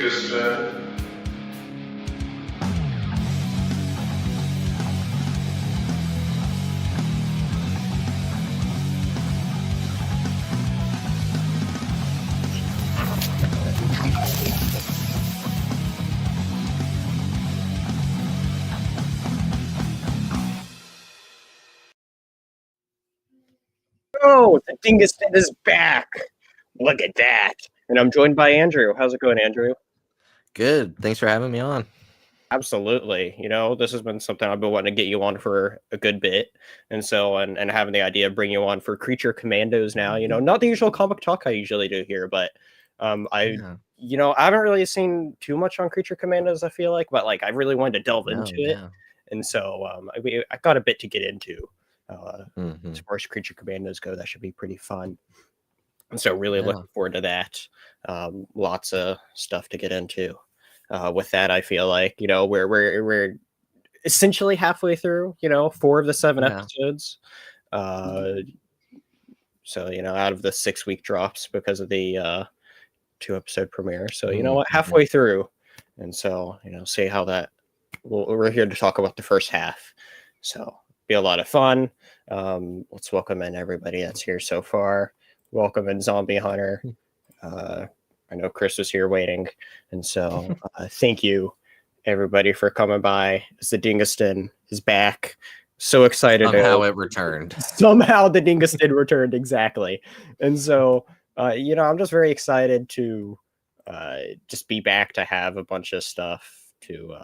Dingus Den. Oh, the Dingus Den is back. Look at that. And I'm joined by Andrew. How's it going, Andrew? Good. Thanks for having me on. Absolutely. This has been something I've been wanting to get you on for a good bit. And so, and having the idea of bringing you on for Creature Commandos now, not the usual comic talk I usually do here, but I haven't really seen too much on Creature Commandos, I feel like, but I really wanted to delve into it. And so I got a bit to get into. As far as Creature Commandos go, that should be pretty fun. And so really looking forward to that. Lots of stuff to get into. With that, I feel like, we're essentially halfway through, 4 of the 7 episodes. So, out of the 6-week drops because of the 2-episode premiere. So, halfway through. And so, see how that, we're here to talk about the first half. So be a lot of fun. Let's welcome in everybody that's here so far. Welcome in Zombie Hunter. I know Chris was here waiting, and so thank you everybody for coming by. As the Dingus Den is back, so excited! Somehow it returned. Somehow the Dingus Den returned, exactly. And so I'm just very excited to just be back, to have a bunch of stuff to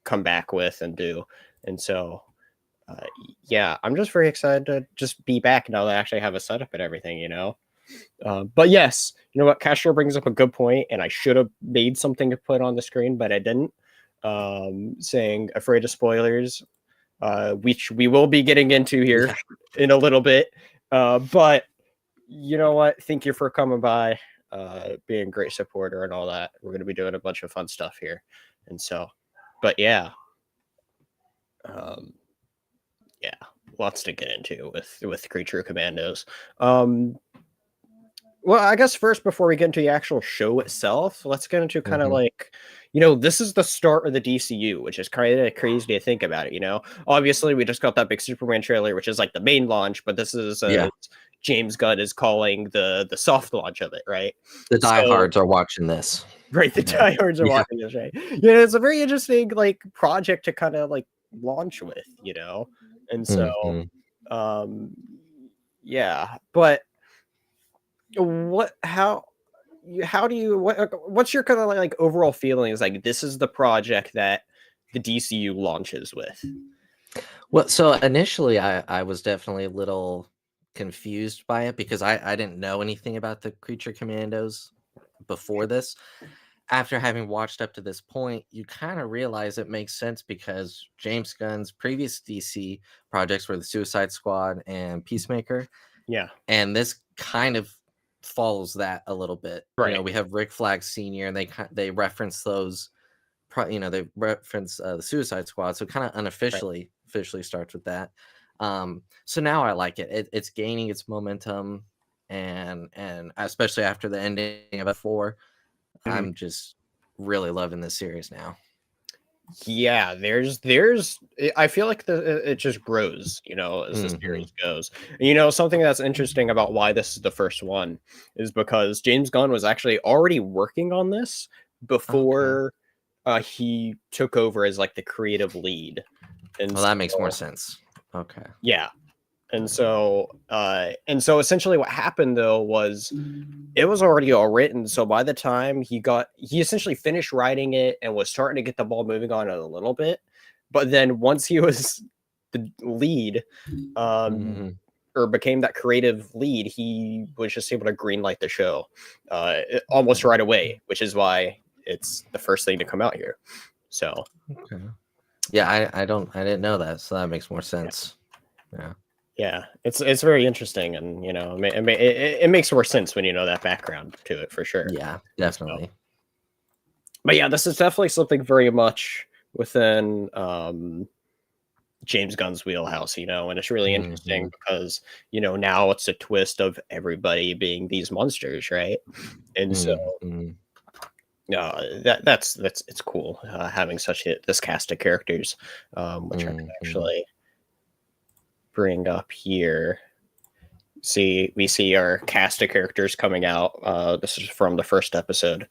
come back with and do. And so I'm just very excited to just be back now that I actually have a setup and everything, But yes, you know what? Castro brings up a good point, and I should have made something to put on the screen, but I didn't. Saying afraid of spoilers, which we will be getting into here in a little bit. But you know what? Thank you for coming by, being a great supporter and all that. We're going to be doing a bunch of fun stuff here. And so, but lots to get into with Creature Commandos. Well, I guess first, before we get into the actual show itself, let's get into kind of this is the start of the DCU, which is kind of crazy to think about it, Obviously, we just got that big Superman trailer, which is like the main launch, but this is James Gunn is calling the soft launch of it, right? The diehards are watching this. Right, the diehards are watching this, right? It's a very interesting project to kind of launch with, And so but what's your kind of overall feelings? This is the project that the DCU launches with. Well, so initially I was definitely a little confused by it because I didn't know anything about the Creature Commandos before this. After having watched up to this point, you kind of realize it makes sense because James Gunn's previous DC projects were the Suicide Squad and Peacemaker. Yeah. And this kind of follows that a little bit. Right. We have Rick Flag Sr. and they reference those, they reference the Suicide Squad. So kind of unofficially officially starts with that. So now I like it. It's gaining its momentum, and especially after the ending of F4. I'm just really loving this series now. Yeah, there's I feel like it just grows, as the series goes. Something that's interesting about why this is the first one is because James Gunn was actually already working on this before he took over as the creative lead. And that makes more sense. Okay. Yeah. And so essentially what happened though was it was already all written. So by the time he essentially finished writing it and was starting to get the ball moving on it a little bit. But then once he was the lead, or became that creative lead, he was just able to greenlight the show almost right away, which is why it's the first thing to come out here. So yeah, I didn't know that, so that makes more sense. Yeah, it's very interesting, and it makes more sense when you know that background to it for sure. Yeah, definitely. But yeah, this is definitely something very much within James Gunn's wheelhouse, and it's really interesting because now it's a twist of everybody being these monsters, right? And so that's it's cool having this cast of characters, which I can Mhm. actually bring up here. We see our cast of characters coming out. This is from the first episode.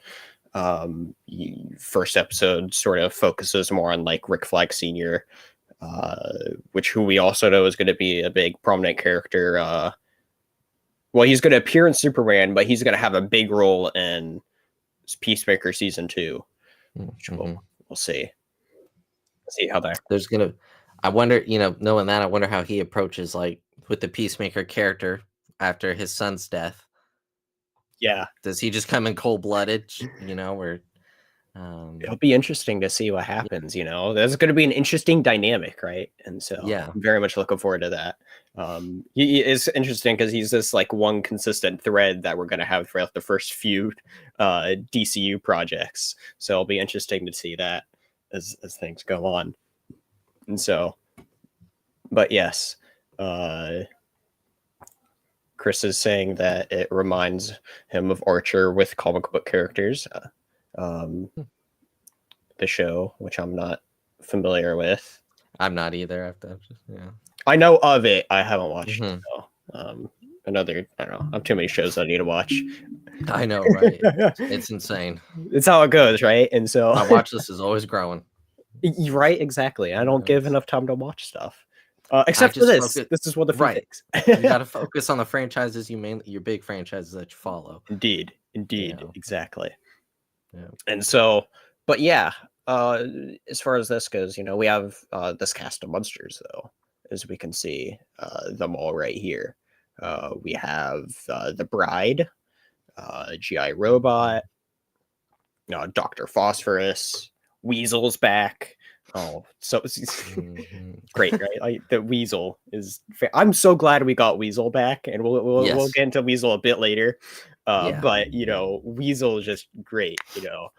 First episode sort of focuses more on like Rick Flag Sr., who we also know is going to be a big prominent character. Well, he's going to appear in Superman, but he's going to have a big role in Peacemaker season 2, which Mhm. we'll see how that. There's gonna I wonder, knowing that, I wonder how he approaches, like, with the Peacemaker character after his son's death. Yeah, Does he just come in cold-blooded, or, it'll be interesting to see what yeah, happens. There's going to be an interesting dynamic, right? And so yeah. I'm very much looking forward to that. It's interesting because he's this like one consistent thread that we're going to have throughout the first few DCU projects. So it'll be interesting to see that as things go on. And so, but yes, Chris is saying that it reminds him of Archer with comic book characters. Um, Hmm. the show, which I'm not familiar with. I'm not either after yeah. I know of it. I haven't watched it Mhm. though. Another, I don't know. I have too many shows I need to watch. I know, right? It's insane. It's how it goes, right? And so, My watch list is always growing. right, exactly. I don't give enough time to watch stuff. I Except for just this. focus This is one of the few right. things. You gotta focus on the franchises your big franchises that you follow. Indeed, You indeed, know? exactly. Yeah. And so, but yeah, as far as this goes, we have this cast of monsters, though, as we can see them all right here. We have the Bride, GI Robot, Dr. Phosphorus, Weasel's back. Oh, so Mhm. great, right? The Weasel is. I'm so glad we got Weasel back, and we'll Yes. get into Weasel a bit later. Yeah. But Weasel is just great. To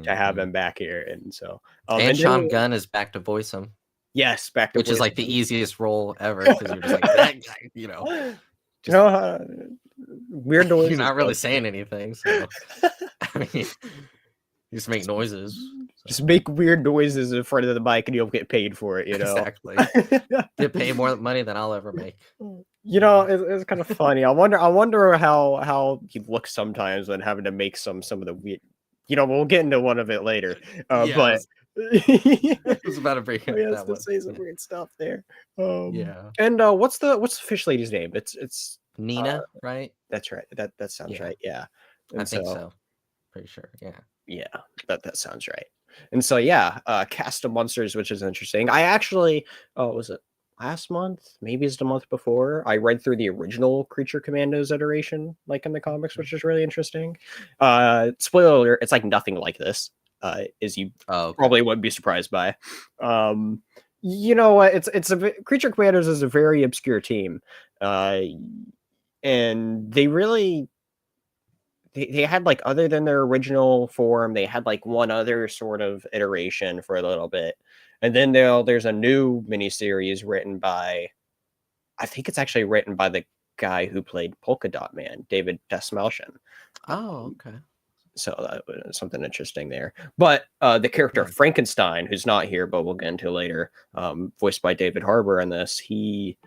have him Mhm. back here, and so And and then Sean Gunn is back to voice him, yes, back to which is voice. like the easiest role ever because you're just like that guy, just uh, weird you're noises. not really saying anything. So I mean, you just make noises. Just So make weird noises in front of the mic, and you'll get paid for it. exactly. Get paid more money than I'll ever make. It's kind of funny. I wonder how he looks sometimes when having to make some of the weird. We'll get into one of it later. Yeah, But I was about to bring he up has that to one. say some weird stuff there. Yeah. And what's the fish lady's name? It's Nina, right? that's right. That sounds Yeah, right. Yeah. I And think so so. Pretty sure. Yeah. yeah, that sounds right. And so yeah, cast of monsters, which is interesting. I actually, oh, was it last month? Maybe it's the month before. I read through the original Creature Commandos iteration, like in the comics, which is really interesting. Spoiler alert: it's like nothing like this. As you Oh, okay. probably wouldn't be surprised by. You know what? Creature Commandos is a very obscure team, and they had like, other than their original form, they had like one other sort of iteration for a little bit, and then there's a new miniseries written by, I think it's actually written by the guy who played Polka Dot Man, David Desmalchian. Oh, okay. So that was something interesting there. But the character Yeah. Frankenstein, who's not here, but we'll get into later, voiced by David Harbour in this, he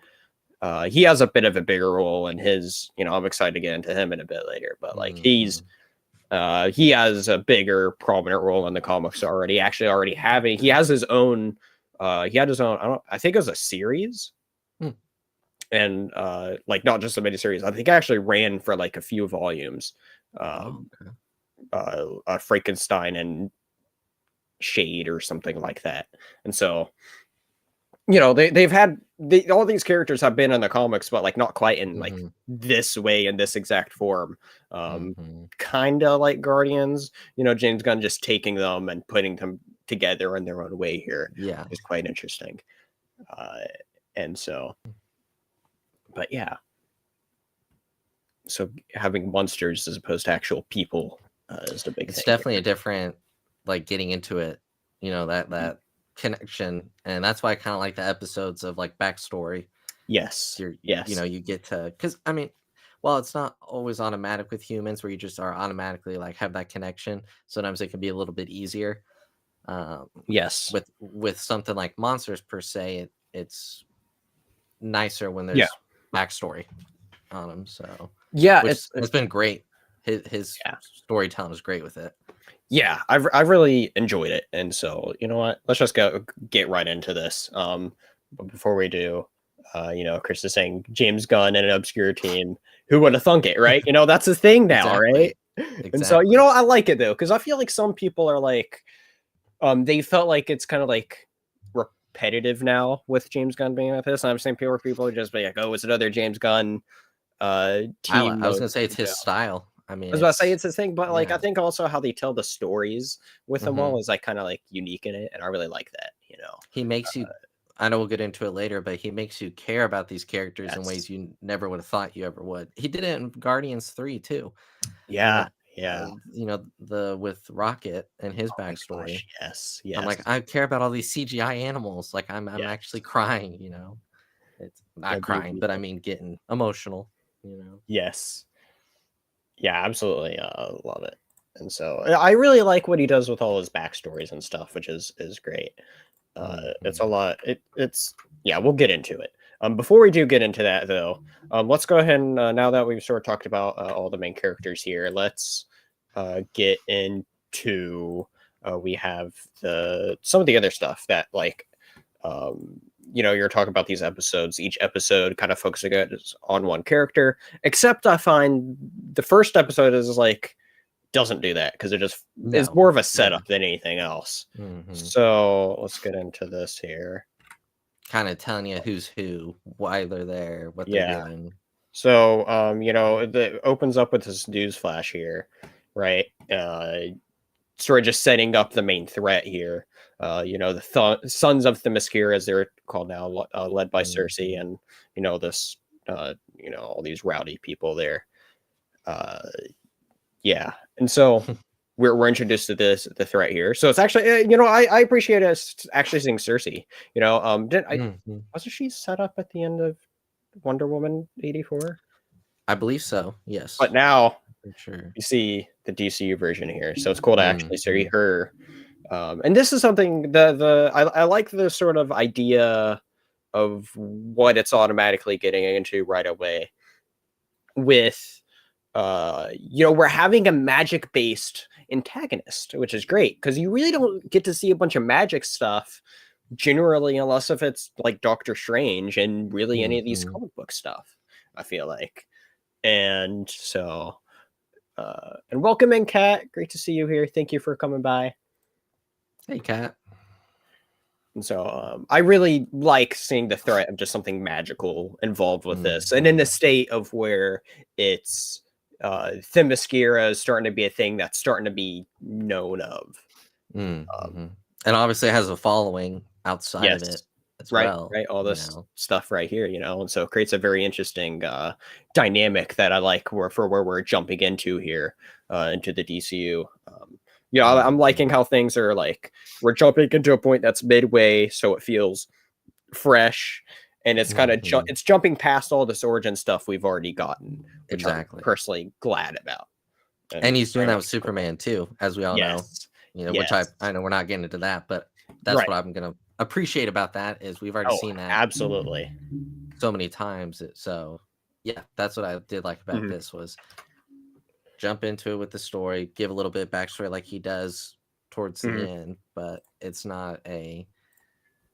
has a bit of a bigger role in his. I'm excited to get into him in a bit later, but like Mhm. he has a bigger prominent role in the comics already. He has his own. He had his own. I think it was a series, Hmm. and like not just a miniseries. I think it actually ran for like a few volumes. Oh, okay. Frankenstein and Shade or something like that, and so they've had all these characters have been in the comics, but like not quite in like Mhm. this way, in this exact form. Mhm. Kind of like Guardians, James Gunn just taking them and putting them together in their own way here Yeah. is quite interesting. And so, but yeah, so having monsters as opposed to actual people is the big It's thing definitely here. a different, like, getting into it, that connection, and that's why I kinda like the episodes of, like, backstory. Yes, You're yes, you get to, because I mean, Well, it's not always automatic with humans where you just are automatically like have that connection. Sometimes it can be a little bit easier. Um, Yes. with something like monsters per se, it's nicer when Yeah. there's backstory on them. So, Yeah. which has been great. His Yeah. storytelling is great with it. Yeah, I've really enjoyed it, and so you know what? Let's just get right into this. But before we do, Chris is saying James Gunn and an obscure team. Who would have thunk it, right? You know, that's his thing now, right? Exactly. And so Exactly. I like it though because I feel like some people are like, they felt like it's kind of like repetitive now with James Gunn being with this. And I'm saying people are just like, oh, it's another James Gunn team. I was gonna say it's You his know, style. I I mean, was about to say it's his thing, but like I yeah. think also how they tell the stories with them all Hmm. is like kind of like unique in it, and I really like that. He makes you. I know we'll get into it later, but he makes you care about these characters in ways Yes. you never would have thought you ever would. He did it in Guardians 3 too. You Yeah. know, Yeah. the with Rocket and his Oh my backstory. gosh. Yes. I'm like, Yes. I care about all these CGI animals. Like I'm actually Yes. crying. You know, it's not That'd be crying, but I real. mean getting emotional. Yes. Yeah. Absolutely. Love it. And so I really like what he does with all his backstories and stuff, which is great. It's Mhm. a lot. It's yeah. We'll get into it. Before we do get into that though, let's go ahead and now that we've sort of talked about all the main characters here, let's get into we have the some of the other stuff that like you're talking about these episodes. Each episode kind of focusing on one character, except I find the first episode is like doesn't do that because it just is No. more of a Yeah. setup than anything else. Hmm. So let's get into this here. Kind of telling you who's who, why they're there, what they're Yeah. doing. So it opens up with this news flash here, right? Sort of just setting up the main threat here. The Sons of Themyscira, as they're called now, led by Cersei, Mhm. and this, all these rowdy people there. Uh, yeah, and so we're introduced to the threat here. So it's actually, I appreciate us actually seeing Cersei. Did I Mhm. wasn't she set up at the end of Wonder Woman 84? I believe so. But Yes, now for sure. you see the DCU version here, so it's cool to actually see Mhm. her. And this is something I like the sort of idea of what it's automatically getting into right away with we're having a magic based antagonist, which is great because you really don't get to see a bunch of magic stuff generally unless if it's like Doctor Strange and really any of these Mhm. comic book stuff, I feel like. And so and welcome in, Kat. Great to see you here. Thank you for coming by. Hey, Cat. And so I really like seeing the threat of just something magical involved with this. And in the Mhm. state of where it's Themyscira is starting to be a thing that's starting to be known of. Um, Mhm. And obviously it has a following outside of it yes. as Right, well, right. All you this know? stuff right here, and so it creates a very interesting dynamic that I like where we're jumping into here into the DCU. I'm liking Mhm. how things are like we're jumping into a point that's midway, so it feels fresh, and it's kind of Mhm. it's jumping past all this origin stuff we've already gotten, which I'm Exactly. personally glad about And and he's doing very that much with enjoying. Superman too, as we all know. Yes, Which I yes, I know we're not getting into that, but that's right. what I'm gonna appreciate about that is we've already Oh, seen that absolutely. so many times. So yeah, that's what I did like about Mhm. this was jump into it with the story, give a little bit of backstory like he does towards the Mhm. end, but it's not a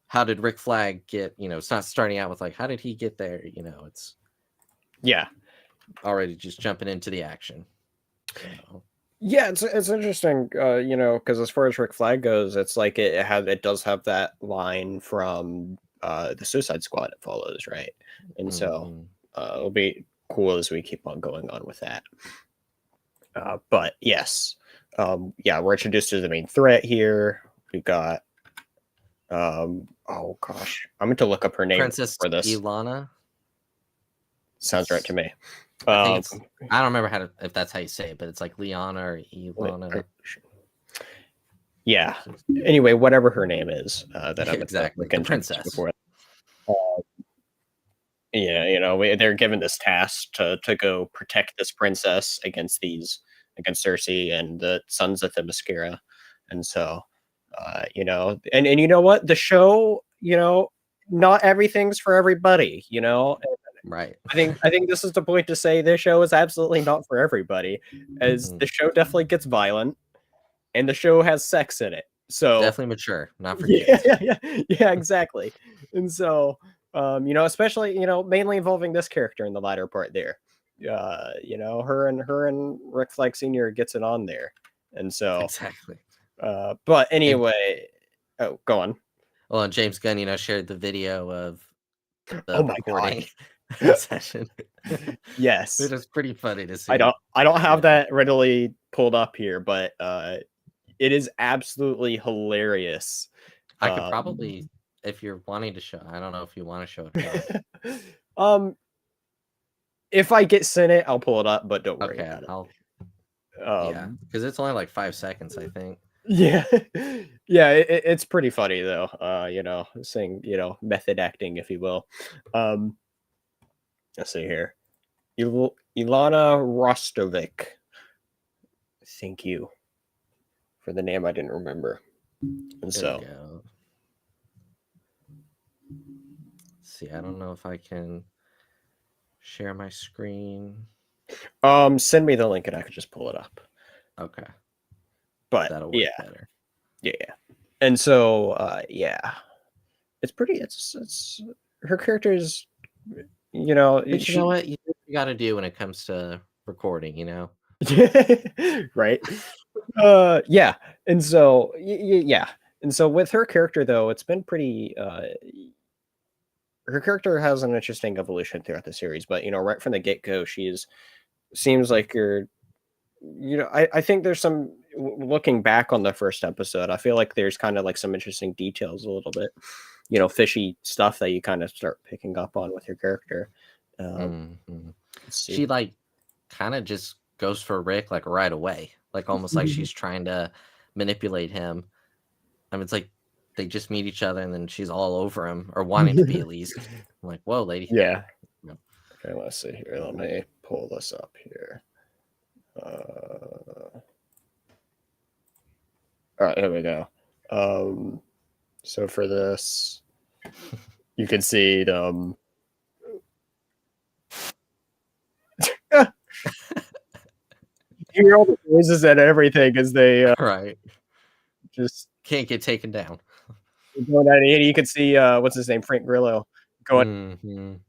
how did Rick Flag get, it's not starting out with like how did he get there, it's Yeah. already just jumping into the action. So Yeah, it's interesting, because as far as Rick Flag goes, it's like it does have that line from the Suicide Squad it follows, right? And so mhm. it'll be cool as we keep on going on with that. But yes, yeah, we're introduced to the main threat here. We got oh gosh, I'm going to look up her name Princess for this. Ilana. Sounds right to It's me. I think Um, it's I don't remember if that's how you say it, but it's like Liana or Ilana. yeah. Anyway, whatever her name is, that Yeah, I'm going to exactly. look The into princess. before. Uh, Yeah, they're given this task to go protect this princess against Cersei and the sons of Themyscira, and so, and you know what? The show, not everything's for everybody. Right. I think this is the point to say this show is absolutely not for everybody, as the show definitely gets violent and the show has sex in it. So Definitely mature, not for yeah, kids. yeah, exactly. And so, especially, mainly involving this character in the latter part there. Her and Rick Flag Sr. gets it on there. And so, Exactly. but And anyway, oh, go on. well, and James Gunn, shared the video of Oh the my recording god. session, which Yes. is pretty funny to I see. don't have that readily pulled up here, but it is absolutely hilarious. I could Um, probably, if you're wanting to show, I don't know if you want to show it here. um, if I get sent it, I'll pull it up, but don't worry Okay, about I'll, it. yeah, because it's only like 5 seconds, I think. Yeah, yeah, it's pretty funny though. Saying method acting, if you will. Let's see here, Ilana Rostovic. Thank you for the name I didn't remember. And There we so, go. See, I don't know if I can share my screen. send me the link and I could just pull it up. Okay, But that'll work yeah, better. yeah, and so yeah, it's pretty. It's her character is, But you know she what? You do what you got to do when it comes to recording. right. Yeah, and so yeah, and so with her character though, it's been pretty. Her character has an interesting evolution throughout the series, but right from the get go, seems like I think there's some looking back on the first episode. I feel like there's kind of like some interesting details, a little bit, fishy stuff that you kind of start picking up on with your character. Mhm. Let's see. She like kind of just goes for Rick like right away, like almost like she's trying to manipulate him. I mean, it's like they just meet each other and then she's all over him, or wanting to be at least. I'm like, whoa, lady. Yeah. No. Okay, let's see here. Let me pull this up here. All right, here we go. So for this, you can see them. You hear all the noises and everything as they Right. just Can't get taken down. going at it. And you can see what's his name, Frank Grillo, going. Mhm.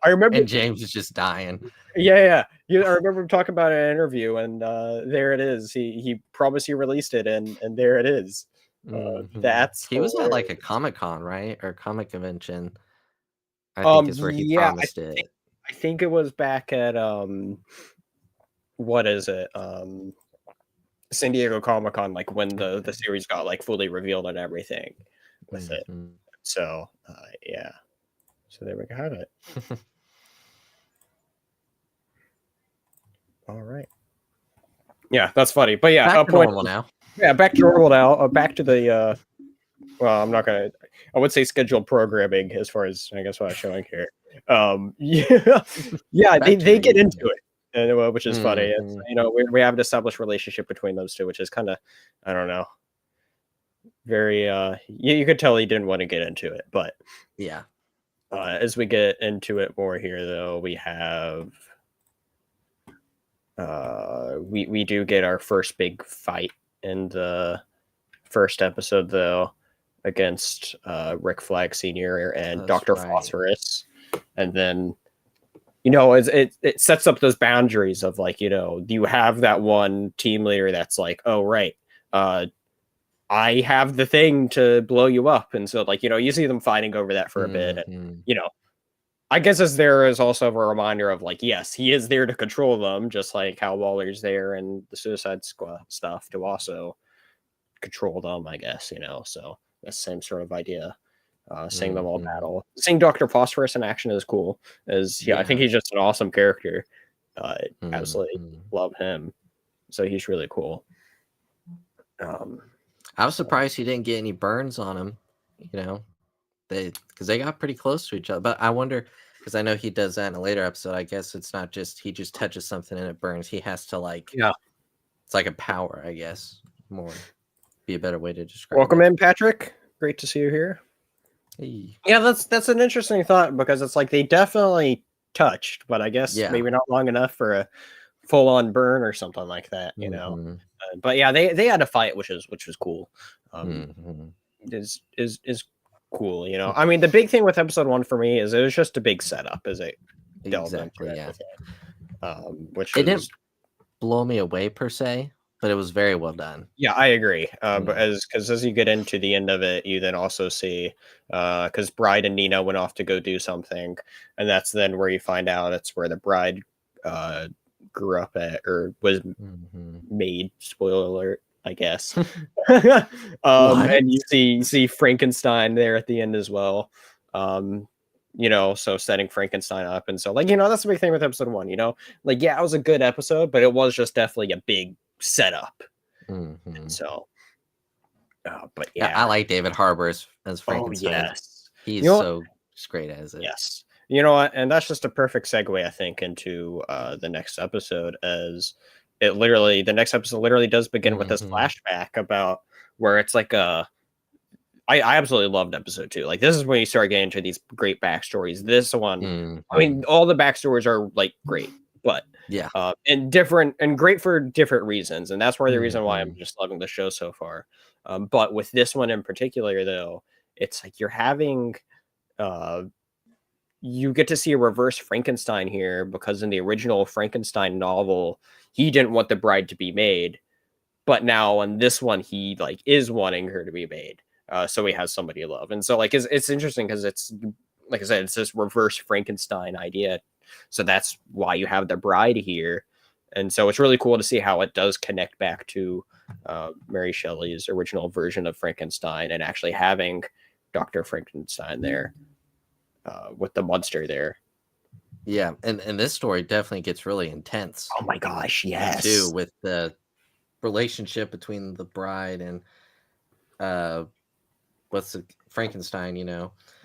I remember. And James is just dying. Yeah. I remember him talking about it in an interview, and there it is. He promised he released it, and there it is. Mhm. That's He was at like a hilarious. Comic-Con, right? Or comic convention, I think is where he Yeah, promised it. I think it was back at what is it? San Diego Comic Con, like when the Okay. series got like fully revealed and everything with it. Mhm. So yeah. So there we got it. All right. Yeah, that's funny. But yeah, Back to normal now. yeah, back to normal now. Back to the well, I'm not gonna. I would say scheduled programming as far as I guess what I'm showing here. Yeah, yeah, Back to they your get into usual. it, and which is funny. It's Mhm. we have an established relationship between those two, which is kind of I don't know, very you could tell he didn't want to get into it, but Yeah. as we get into it more here, though, we have we do get our first big fight in the first episode, though, against Rick Flag Sr. and That's Dr. right. Phosphorus. And then, it sets up those boundaries of like, you have that one team leader that's like, oh, right, I have the thing to blow you up. And so, like, you see them fighting over that for a bit. And, Mhm. I guess as there is also a reminder of like, yes, he is there to control them, just like how Waller's there and the Suicide Squad stuff to also control them, I guess, so the same sort of idea. Seeing them all Mhm. battle, seeing Dr. Phosphorus in action is cool. As yeah, I think Yeah. he's just an awesome character. Absolutely Mhm. love him. So he's really cool. I was surprised he didn't get any burns on him, you know. because they got pretty close to each other. But I wonder, because I know he does that in a later episode. I guess it's not just he just touches something and it burns. He has to like, Yeah. it's like a power, I guess. More be a better way to describe Welcome it. in, Patrick. Great to see you here. Hey. Yeah, that's an interesting thought because it's like they definitely touched, but I guess Yeah. maybe not long enough for a full-on burn or something like that, you know. Mhm. But yeah, they had a fight, which was cool. Mhm. Is cool, you know. I mean, the big thing with episode 1 for me is it was just a big setup as it delved Exactly. into Yeah. everything, which It was didn't blow me away per se, but it was very well done. yeah, I agree. But Yeah. as you get into the end of it, you then also see because Bride and Nina went off to go do something, and that's then where you find out it's where the bride grew up at or was Mhm. made. Spoiler alert, I guess. What? And you see Frankenstein there at the end as well. You know, so setting Frankenstein up, and so like you know that's the big thing with episode 1. You know, like yeah, it was a good episode, but it was just definitely a big setup. Mhm. So, but Yeah, yeah. I like David Harbour as Oh Frankenstein. yes. He's You know what? so great as it. Yes. You know what? And that's just a perfect segue, I think, into the next episode. As it literally, the next episode literally does begin with this Mhm. flashback about where it's like a. I absolutely loved episode 2. Like this is when you start getting into these great backstories. This one, I mean, Mhm. all the backstories are like great, but Yeah. and different and great for different reasons, and that's why the reason why I'm Mhm. just loving the show so far. But with this one in particular, though, it's like you're having uh, you get to see a reverse Frankenstein here because in the original Frankenstein novel, he didn't want the bride to be made, but now on this one, he like is wanting her to be made. So he has somebody to love, and so like it's interesting because it's like I said, it's this reverse Frankenstein idea. So that's why you have the bride here, and so it's really cool to see how it does connect back to Mary Shelley's original version of Frankenstein and actually having Dr. Frankenstein there with the monster there. Yeah, and this story definitely gets really intense Oh my gosh, too, yes. with the relationship between the bride and uh what's the Frankenstein,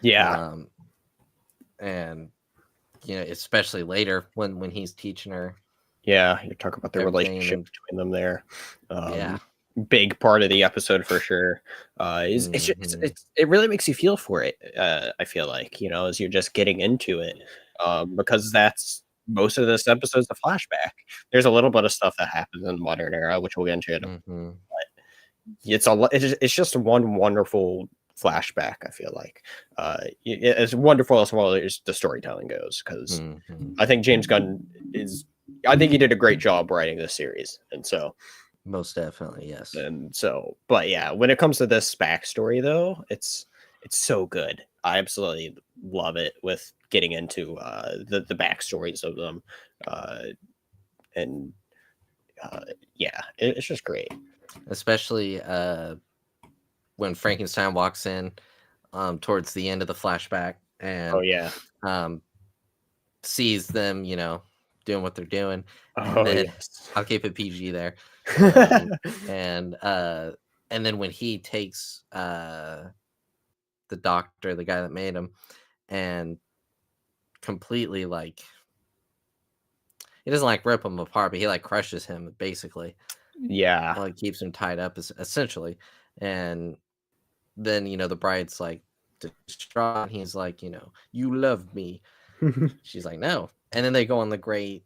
Yeah. um and especially later when he's teaching her Yeah, you talk about the everything, and relationship then between them there. yeah. Big part of the episode for sure. Is Mhm. it really makes you feel for it. I feel like as you're just getting into it, because that's most of this episode's a flashback. There's a little bit of stuff that happens in the modern era, which we'll get into. Mhm. It's a it's just one wonderful flashback. I feel like as wonderful as well as the storytelling goes, because Mhm. I think James Gunn is. I think he did a great job writing this series, Most definitely, yes. but yeah, when it comes to this backstory, though, it's so good. I absolutely love it with getting into the backstories of them, uh, and yeah, it's just great. Especially when Frankenstein walks in towards the end of the flashback Oh and yeah, um sees them, doing what they're doing, and oh then yes. I'll keep it PG there. Um, and then when he takes the doctor, the guy that made him, and completely like he doesn't like rip him apart, but he like crushes him basically. Yeah. Like keeps him tied up essentially. And then the bride's like distraught. And he's like, you love me. She's like, no. And then they go on the great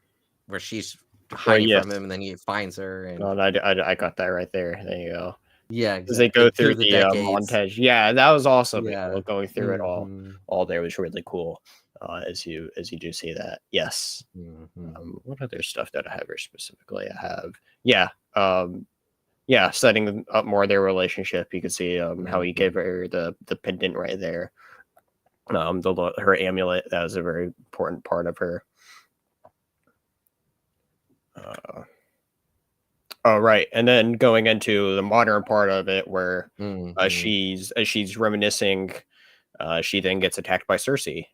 where she's Well, hiding from yes. him, and then he finds her, and No, I got that right there. There you go. yeah, As they exactly go through through the the decades. montage, yeah, that was awesome. Yeah. Going through it Hmm. all there was really cool. As you do see that, yes. Hmm. What other stuff that I have here specifically? I have, yeah, yeah, setting up more of their relationship. You can see how he gave Hmm. her the pendant right there. Her amulet, that was a very important part of her. Uh, oh right, and then going into the modern part of it, where Hmm. she's reminiscing, she then gets attacked by Cersei,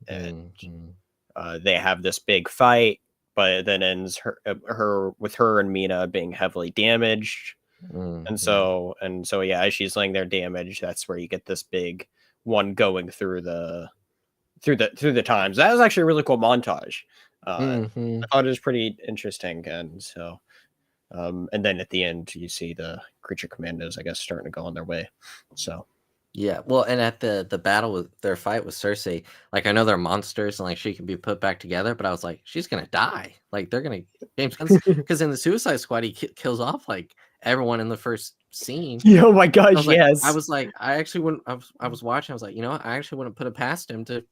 and Hmm. they have this big fight, but it then ends her with her and Mina being heavily damaged. Hmm. And so yeah, as she's laying there damaged, that's where you get this big one going through the times. That was actually a really cool montage. I thought it was pretty interesting, and so and then at the end you see the Creature Commandos, I guess, starting to go on their way. So Yeah, well, and at the battle with their fight with Cersei, like I know they're monsters and like she can be put back together, but I was like, she's gonna die. Like they're gonna James Gunn's because in the Suicide Squad he kills off like everyone in the first scene. oh my gosh, I yes. was like, I actually wouldn't. I was watching. I was like, you know what? I actually wouldn't put it past him to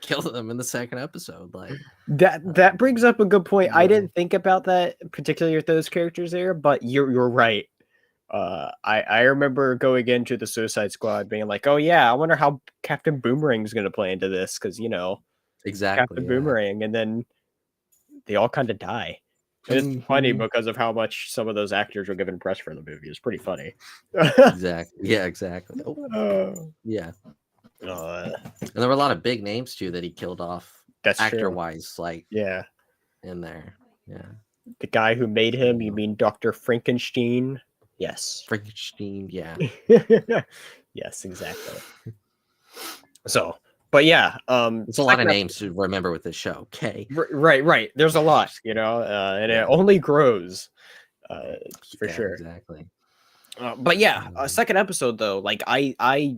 kill them in the second episode. Like That brings up a good point. I yeah, didn't think about that particularly with those characters there, but you're right. I remember going into the Suicide Squad being like, oh yeah, I wonder how Captain Boomerang's gonna play into this, because exactly. Captain Yeah, Boomerang, and then they all kind of die. And it's funny because of how much some of those actors were given press for the movie. It's pretty funny. exactly. Yeah, exactly. Oh, yeah. Uh, And there were a lot of big names too that he killed off, that's actor true. wise, like Yeah, in there. Yeah, the guy who made him. You mean Dr. Frankenstein? Yes. Frankenstein. Yeah, Yes, exactly. So, but yeah, it's a lot of names to remember with this show. Okay, right. There's a lot, and it only grows, for sure. exactly. But yeah, second episode though, like I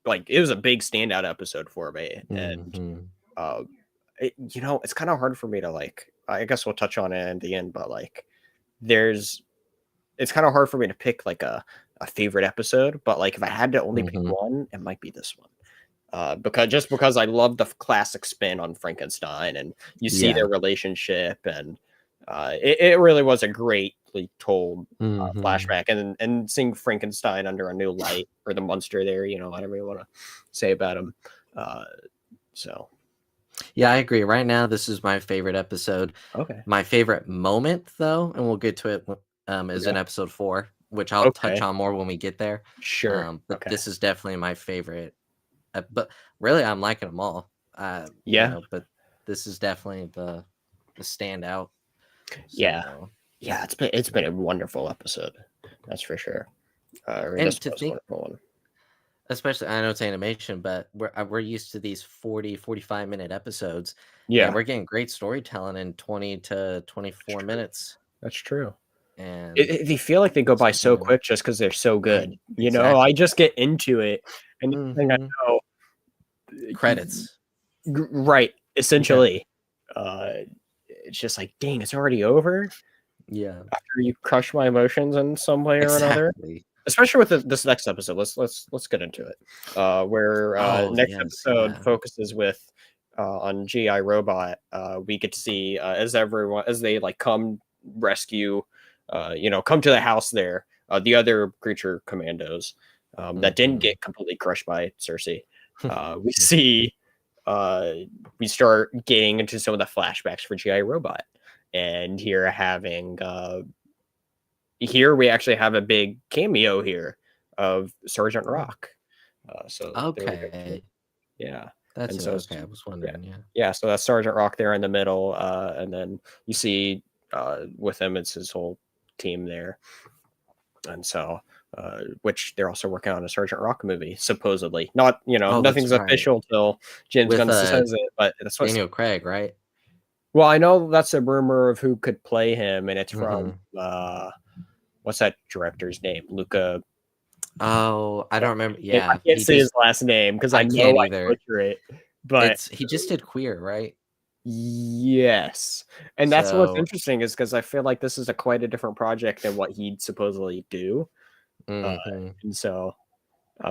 like it was a big standout episode for me, and it's kind of hard for me to like. I guess we'll touch on it in the end, but like, it's kind of hard for me to pick like a favorite episode. But like, if I had to only pick one, it might be this one. Because I love the classic spin on Frankenstein, and you see their relationship, and it really was a greatly told flashback, and seeing Frankenstein under a new light, or the monster there, whatever you want to say about him. So Yeah, I agree. Right now, this is my favorite episode. okay, My favorite moment, though, and we'll get to it, is in episode 4, which I'll touch on more when we get there. Sure. But this is definitely my favorite. But really, I'm liking them all. But this is definitely the standout. So, yeah. It's been a wonderful episode. That's for sure. And to think, especially, I know it's animation, but we're used to these 45-minute episodes. Yeah, and we're getting great storytelling in 20 to 24 minutes. That's true. And they feel like they go by so quick just because they're so good. I just get into it, and the thing I know, credits. Right, essentially. It's just like, dang, it's already over. Yeah, after you crush my emotions in some way or another. Especially with this next episode. Let's get into it. Where next episode focuses with on GI Robot. We get to see as they like come rescue, come to the house there. The other Creature Commandos that didn't get completely crushed by Cersei. We see we start getting into some of the flashbacks for GI Robot, and here we actually have a big cameo here of Sergeant Rock. Okay. Yeah. That's okay. I was wondering. Yeah. So that's Sergeant Rock there in the middle. And then you see with him, it's his whole team there. And so, which they're also working on a Sergeant Rock movie, supposedly. Not, nothing's official till James Gunn says it, but that's what Daniel Craig, right? Well, I know that's a rumor of who could play him, and it's from what's that director's name? Luca. Oh, I don't remember. Yeah, I can't say his last name because I know I butcher it. But he just did Queer, right? Yes, and that's what's interesting is because I feel like this is quite a different project than what he'd supposedly do, and so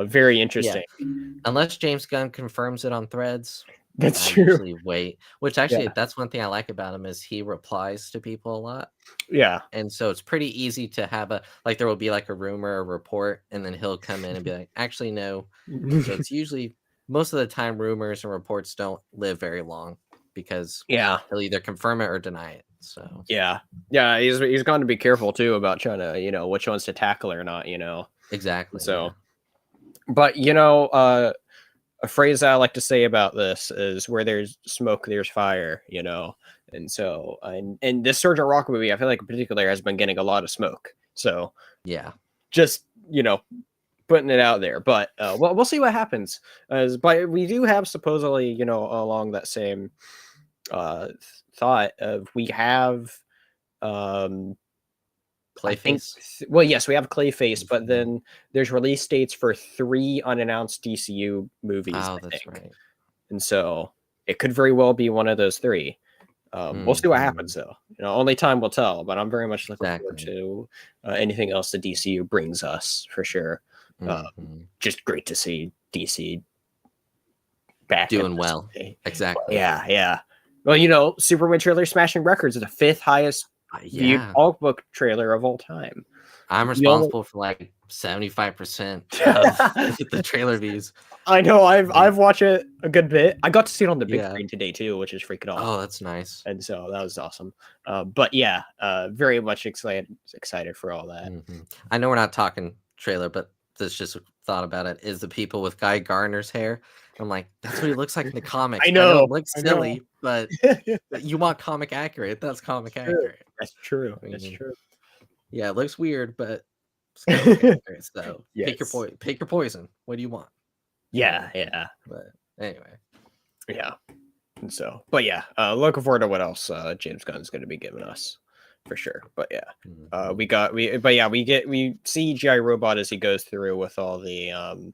very interesting. Yeah. Unless James Gunn confirms it on Threads. That's I true. usually wait, which actually that's one thing I like about him is he replies to people a lot. Yeah, and so it's pretty easy to have there will be like a rumor or report, and then he'll come in and be like, actually no. So it's usually most of the time rumors and reports don't live very long because he'll either confirm it or deny it. So yeah, he's going to be careful too about trying to which ones to tackle or not. Exactly. So, but a phrase I like to say about this is where there's smoke, there's fire, and so and this Sergeant Rock movie, I feel like in particular has been getting a lot of smoke. So yeah, just putting it out there, but we'll see what happens. But we do have supposedly, along that same thought of we have I think Clayface. well, yes, we have Clayface, but then there's release dates for 3 unannounced DCU movies, Oh, I that's think. right. And so it could very well be one of those 3. We'll see what happens, though. Only time will tell. But I'm very much looking forward to anything else the DCU brings us for sure. Just great to see DC back doing well. Exactly. But yeah. Well, Superman trailer smashing records is the 5th highest viewed comic book trailer of all time. I'm responsible for like 75% of the trailer views. I know. I've watched it a good bit. I got to see it on the big screen today too, which is freaking awesome. Oh, that's nice. And so that was awesome. But yeah, very much excited for all that. I know we're not talking trailer, but this just thought about it. Is the people with Guy Gardner's hair? I'm like, that's what he looks like in the comics. I know it looks silly, but you want comic accurate. That's comic accurate. That's true. That's true. Yeah, it looks weird, but it's comic accurate. So pick your poison. What do you want? Yeah. But anyway. Yeah. And so, but yeah, looking forward to what else James Gunn's going to be giving us for sure. But yeah, we see G.I. Robot as he goes through with all the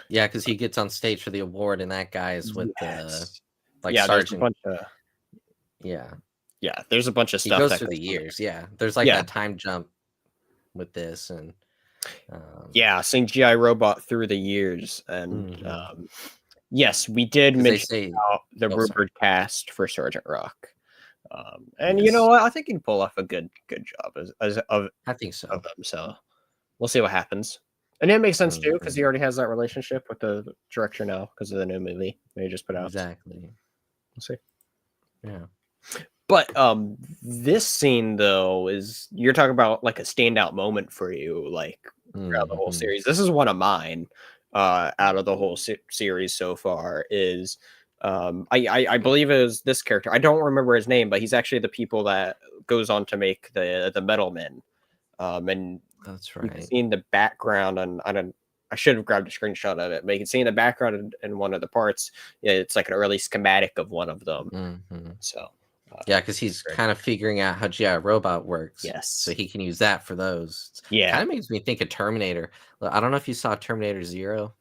yeah, because he gets on stage for the award, and that guy is with the sergeant. There's a bunch of stuff. He goes through the years. Yeah, there's like that time jump with this, and seeing G.I. Robot through the years, and yes, we did mention about the rumored cast for Sergeant Rock, and you know what? I think he can pull off a good job I think so. Of him. So we'll see what happens. And it makes sense too, because he already has that relationship with the director now because of the new movie they just put out. Exactly. We'll see. Yeah. But this scene though is you're talking about like a standout moment for you, like throughout the whole series. This is one of mine out of the whole series so far. Is I believe it was this character. I don't remember his name, but he's actually the people that goes on to make the Metal Men. And that's right. You can see in the background, and I should have grabbed a screenshot of it, but you can see in the background in one of the parts, it's like an early schematic of one of them. So because he's kind of figuring out how G.I. Robot works. Yes, so he can use that for those. Yeah, kind of makes me think of Terminator. I don't know if you saw Terminator 0.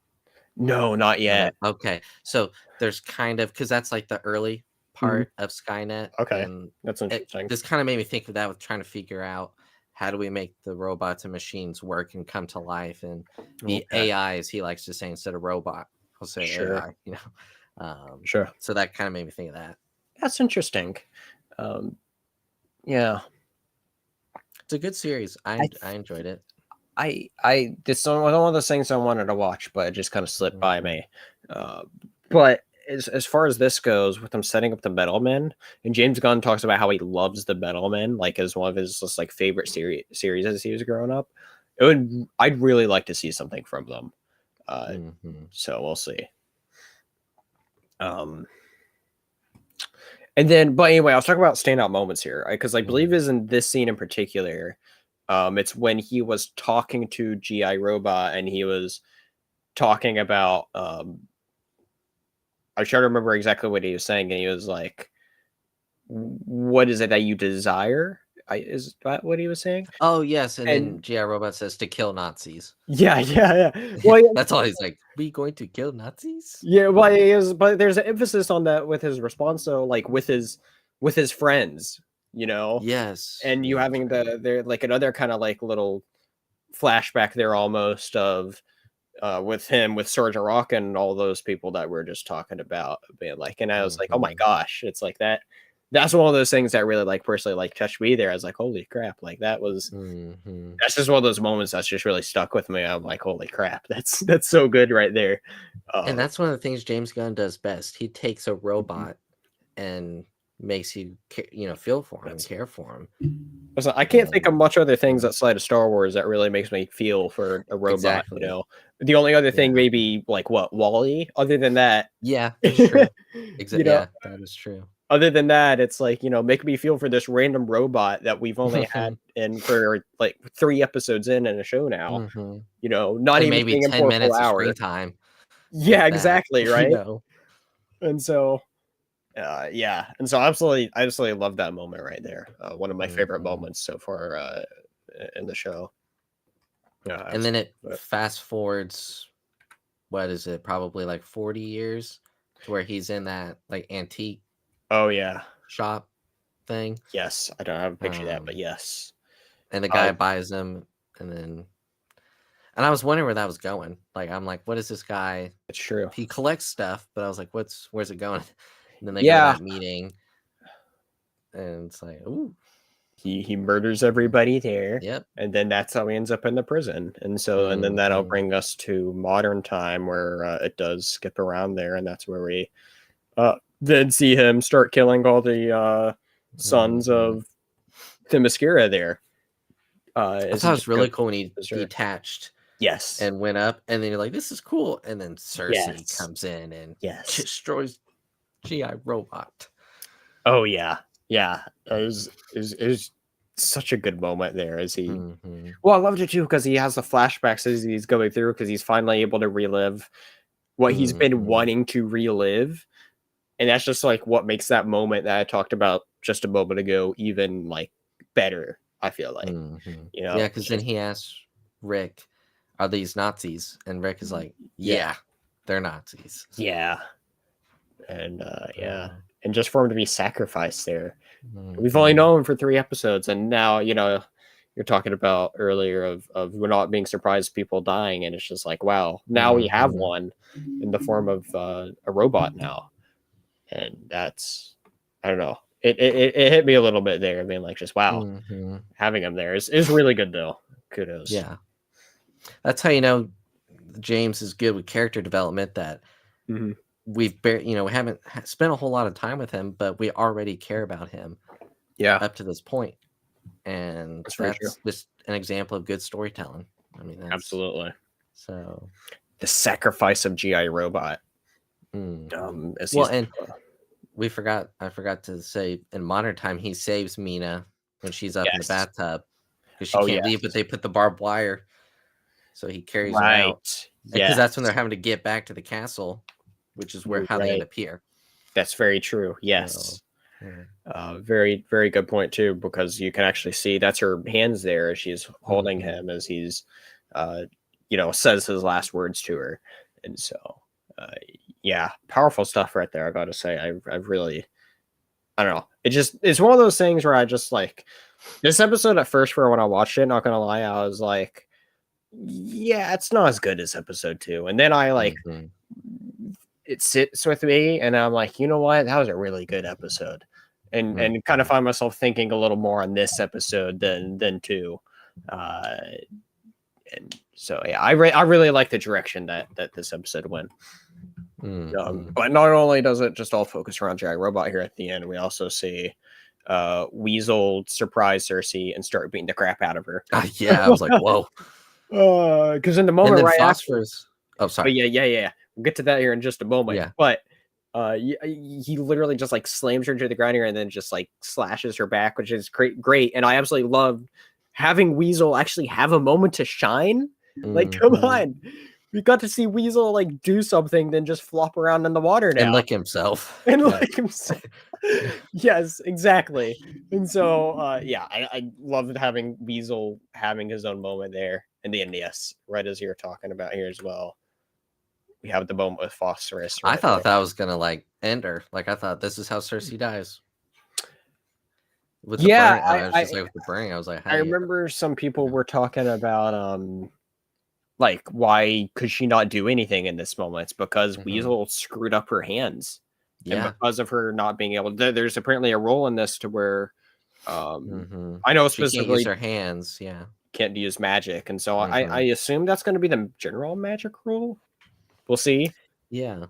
No, not yet. Okay, so there's kind of because that's like the early part of Skynet. Okay, and that's interesting. This kind of made me think of that with trying to figure out how do we make the robots and machines work and come to life, and the AI, as he likes to say, instead of robot, he'll say AI. Sure. So that kind of made me think of that. That's interesting. Yeah, it's a good series. I enjoyed it. This one of those things I wanted to watch, but it just kind of slipped by me. But as far as this goes, with them setting up the Metal Men, and James Gunn talks about how he loves the Metal Men, like as one of his just like favorite series as he was growing up. I'd really like to see something from them. So we'll see. And then, but anyway, I was talking about standout moments here, because I believe is in this scene in particular. It's when he was talking to G.I. Robot, and he was talking about I try to remember exactly what he was saying, and he was like, "What is it that you desire?" Is that what he was saying? Oh yes, and then G.I. Robot says to kill Nazis. Yeah. Well, that's all he's like. We going to kill Nazis? Yeah, but there's an emphasis on that with his response. So like with his friends, Yes, and you having there like another kind of like little flashback there almost of. With Sergeant Rock and all those people that we're just talking about being like, and I was like, oh my gosh, it's like that. That's one of those things that really like personally like touched me there. I was like, holy crap, like that was that's just one of those moments that's just really stuck with me. I'm like, holy crap, that's so good right there. And that's one of the things James Gunn does best. He takes a robot and makes you feel for him and care for him. Listen, I can't think of much other things outside of Star Wars that really makes me feel for a robot. Exactly. The only other thing maybe like what, WALL-E. Other than that, that's true. Exactly. Yeah, that is true. other than that, it's like, make me feel for this random robot that we've only had in for like 3 episodes in a show now, Mhm. not And even maybe seeing him 10 for a full minutes of hour. screen time, Yeah, if that, exactly, you right? know? And so, yeah, and so I absolutely love that moment right there. One of my favorite Mhm. moments so far in the show. Yeah, And then absolutely. it fast forwards, what is it? Probably like 40 years to where he's in that like antique Oh yeah, shop thing. yes. I don't have a picture of that, but Um, yes, and the uh, guy buys them, and then and I was wondering where that was going. Like I'm like, what is this guy? it's true. He collects stuff, but I was like, where's it going? And then they go to Yeah, that meeting, and it's like, ooh, he murders everybody there, yep. and then that's how he ends up in the prison. And then that'll Mhm. bring us to modern time where it does skip around there, and that's where we then see him start killing all the sons Mhm. of Themyscira there. I As thought he it just was really goes, cool when he sure. detached Yes, and went up, and then you're like, "This is cool," and then Cersei yes, comes in and yes. destroys GI Robot. Oh yeah, yeah. It was such a good moment there as he. Mhm. Well, I loved it too because he has the flashbacks as he's going through because he's finally able to relive what he's been Mhm. wanting to relive, and that's just like what makes that moment that I talked about just a moment ago even like better. I feel like Mhm. Yeah, it's because then just he asks Rick, "Are these Nazis?" And Rick is like, yeah, "Yeah, they're Nazis." yeah, and yeah, So, and just for him to be sacrificed there. We've only mhm. known him for 3 episodes, and now you're talking about earlier of we're not being surprised people dying, and it's just like wow, now we have Mhm. one in the form of a robot now, and that's I don't know. It hit me a little bit there, being like just wow, Mhm. having him there is really good though. Kudos. Yeah. That's how you know James is good with character development, that Hmm. we haven't spent a whole lot of time with him, but we already care about him Yeah, up to this point, and that's very true. that's just an example of good storytelling. I mean, that's Absolutely. so. The sacrifice of GI Robot. Mhm. As Well, he's and I forgot to say, in modern time, he saves Mina when she's up in the yes. bathtub because she Oh can't leave, but yes. they put the barbed wire, so he carries her out, Right. because Yes. that's when they're having to get back to the castle, which is where You're how they end right. up here. That's very true. So, Yes. yeah. Very, very good point too, because you can actually see that's her hands there as she's holding Mhm. him as he's, uh, says his last words to her, and so, uh, yeah, powerful stuff right there. I got to say, I've really, I don't know, it's one of those things where I just like this episode at first. For when I watched it, not gonna lie, I was like, yeah, it's not as good as episode 2, and then I like Mhm. it sits with me, and I'm like, you know what, that was a really good episode, and kind of Mhm. find myself thinking a little more on this episode than 2, uh, and so yeah, I really like the direction that this episode went. Mhm. But not only does it just all focus around Giant Robot here at the end, we also see Weasel surprise Cersei and start beating the crap out of her. Yeah, I was like, "Whoa." Because in the And moment then right after, Phosphorus. Oh, but sorry. yeah. We'll get to that here in just a moment. Yeah. But he literally just like slams her into the ground here and then just like slashes her back, which is great. And I absolutely love having Weasel actually have a moment to shine. Like, come Mhm. on. We got to see Weasel like do something, then just flop around in the water And now. lick himself. And Yeah. like himself. Yes, exactly. And so yeah, I loved having Weasel having his own moment there in the NES, right as you're talking about here as well. We have the moment with Phosphorus I right thought there. that was gonna, like, end her. Like, I thought this is how Cersei dies. With the Yeah, burn, I was just like, with the burning, I was like, "How I do you?" remember some You people know? were talking about like why could she not do anything in this moment? It's because Mhm. Weasel screwed up her hands. And Yeah. because of her not being able to, there's apparently a role in this to where Mhm. I know She can't use specifically her hands, yeah. can't use magic, and so I Mhm. assume that's going to be the general magic rule. We'll see. Yeah.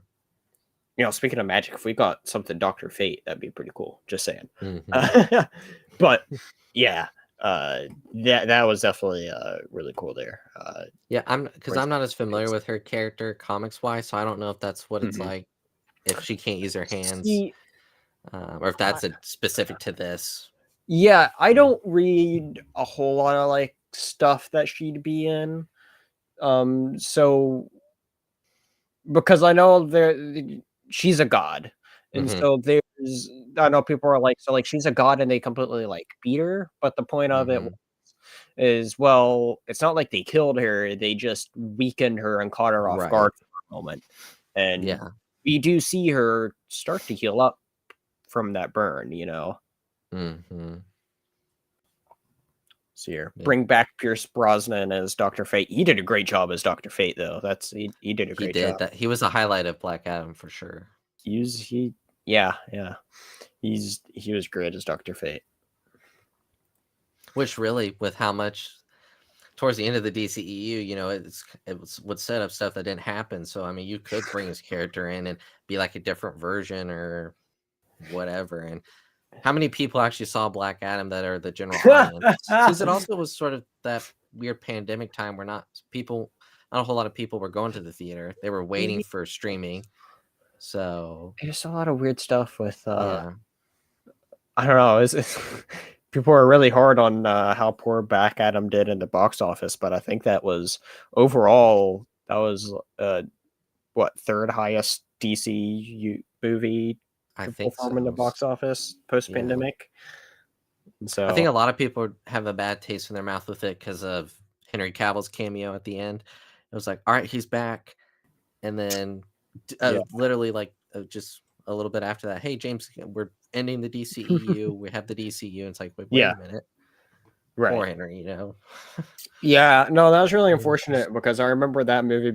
Speaking of magic, if we got something Doctor Fate, that'd be pretty cool. Just saying. Mhm. But yeah, uh, that was definitely really cool there. Yeah, because 'cause Whereas I'm not as familiar things. with her character comics-wise, so I don't know if that's what it's Mhm. like if she can't use her hands. See, or if that's specific to this. Yeah, I don't read a whole lot of like stuff that she'd be in. So because I know she's a god, and Mm-hmm. so there's I know people are like, so like she's a god and they completely like beat her, but the point of it Mm-hmm. is, well, it's not like they killed her, they just weakened her and caught her off Right. guard for a moment, and Yeah. we do see her start to heal up from that burn, Mm-hmm. So here, Yeah. bring back Pierce Brosnan as Dr. Fate. He did a great job as Dr. Fate, though. He did a He great did job. that. He was a highlight of Black Adam for sure. Yeah. He was great as Dr. Fate. Which really, with how much towards the end of the DCEU, it would set up stuff that didn't happen. So I mean, you could bring his character in and be like a different version or whatever. And how many people actually saw Black Adam that are the general audience? Because it also was sort of that weird pandemic time where not a whole lot of people were going to the theater. They were waiting for streaming. So There's a lot of weird stuff with yeah, I don't know. People are really hard on how poor Black Adam did in the box office, but I think that was overall what, third highest DC movie I to think perform in the so. box office post Yeah. pandemic. I think So a lot of people have a bad taste in their mouth with it because of Henry Cavill's cameo at the end. It was like, all right, he's back. And then yeah. literally like just a little bit after that, hey, James, we're ending the DCEU. We have the DCU. And it's like, wait Yeah, a minute. Poor right. Henry. Yeah, no, that was really unfortunate because I remember that movie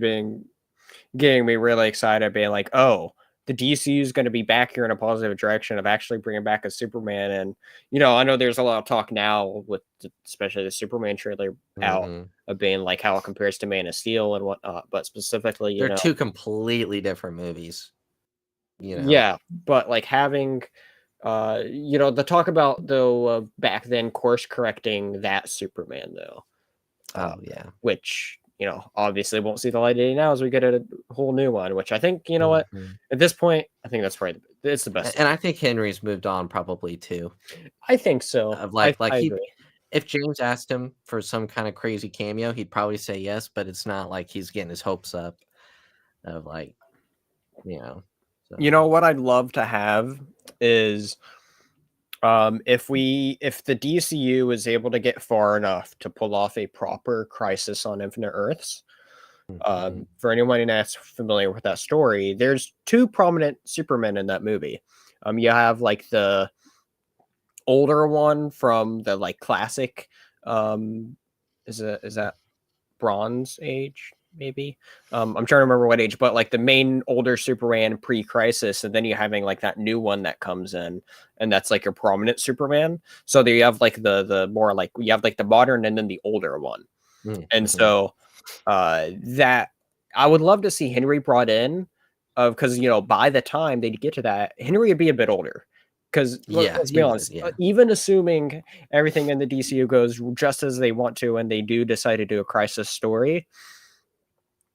getting me really excited, being like, oh, the DCU is going to be back here in a positive direction of actually bringing back a Superman. And, I know there's a lot of talk now with especially the Superman trailer out Mm-hmm. of being like how it compares to Man of Steel and whatnot. But specifically, They're two completely different movies. yeah, but like having, the talk about though back then course correcting that Superman though, Oh yeah. which obviously won't see the light of day now as we get a whole new one. Which I think what Mhm. at this point I think that's probably it's the best. And I think Henry's moved on probably too. I think so. Of I like he, agree. if James asked him for some kind of crazy cameo, he'd probably say yes, but it's not like he's getting his hopes up of like, so. What I'd love to have is if the DCU is able to get far enough to pull off a proper Crisis on Infinite Earths. Mhm. For anyone that's familiar with that story, there's two prominent Supermen in that movie. You have like the older one from the like classic. Is that Bronze Age? Maybe. I'm trying to remember what age, but like the main older Superman pre-Crisis, and then you're having like that new one that comes in, and that's like your prominent Superman. So there you have like the more like you have like the modern and then the older one, and Mhm. so that I would love to see Henry brought in, because by the time they get to that, Henry would be a bit older. Because Yeah, let's be he would. honest, Yeah. even assuming everything in the DCU goes just as they want to, and they do decide to do a Crisis story,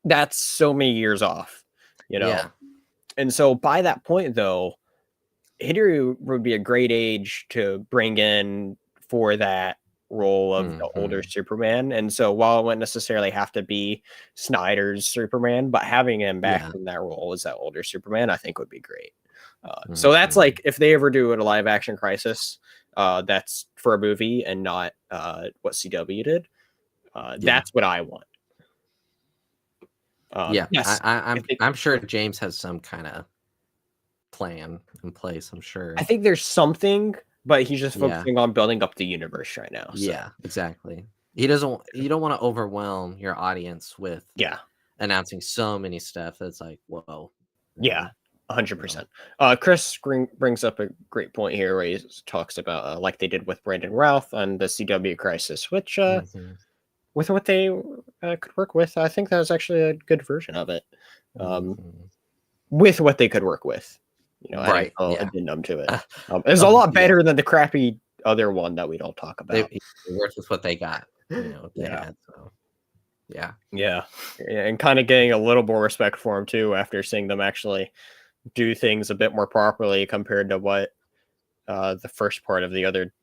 that's so many years off, Yeah. And so by that point, though, Henry would be a great age to bring in for that role of the older Mhm. Superman. And so while it wouldn't necessarily have to be Snyder's Superman, but having him back Yeah. in that role as that older Superman, I think would be great. So that's Mhm. like if they ever do a live action Crisis, that's for a movie and not what CW did. Yeah. That's what I want. Yeah. Yes, I'm sure James has some kind of plan in place, I'm sure. I think there's something, but he's just Yeah. focusing on building up the universe right now. So Yeah, exactly. You don't want to overwhelm your audience with yeah, announcing so many stuff that's like, whoa. yeah, You know. 100%. Chris brings up a great point here where he talks about like they did with Brandon Routh on the CW Crisis, which Mhm. with what they could work with, I think that was actually a good version of it. Mhm. With what they could work with, adding Right. a Yeah. addendum to it. It's a Oh, lot yeah. better than the crappy other one that we don't talk about. They worked with what they got, what they Yeah. had. So yeah. Yeah, and kind of getting a little more respect for him too after seeing them actually do things a bit more properly compared to what the first part of the other.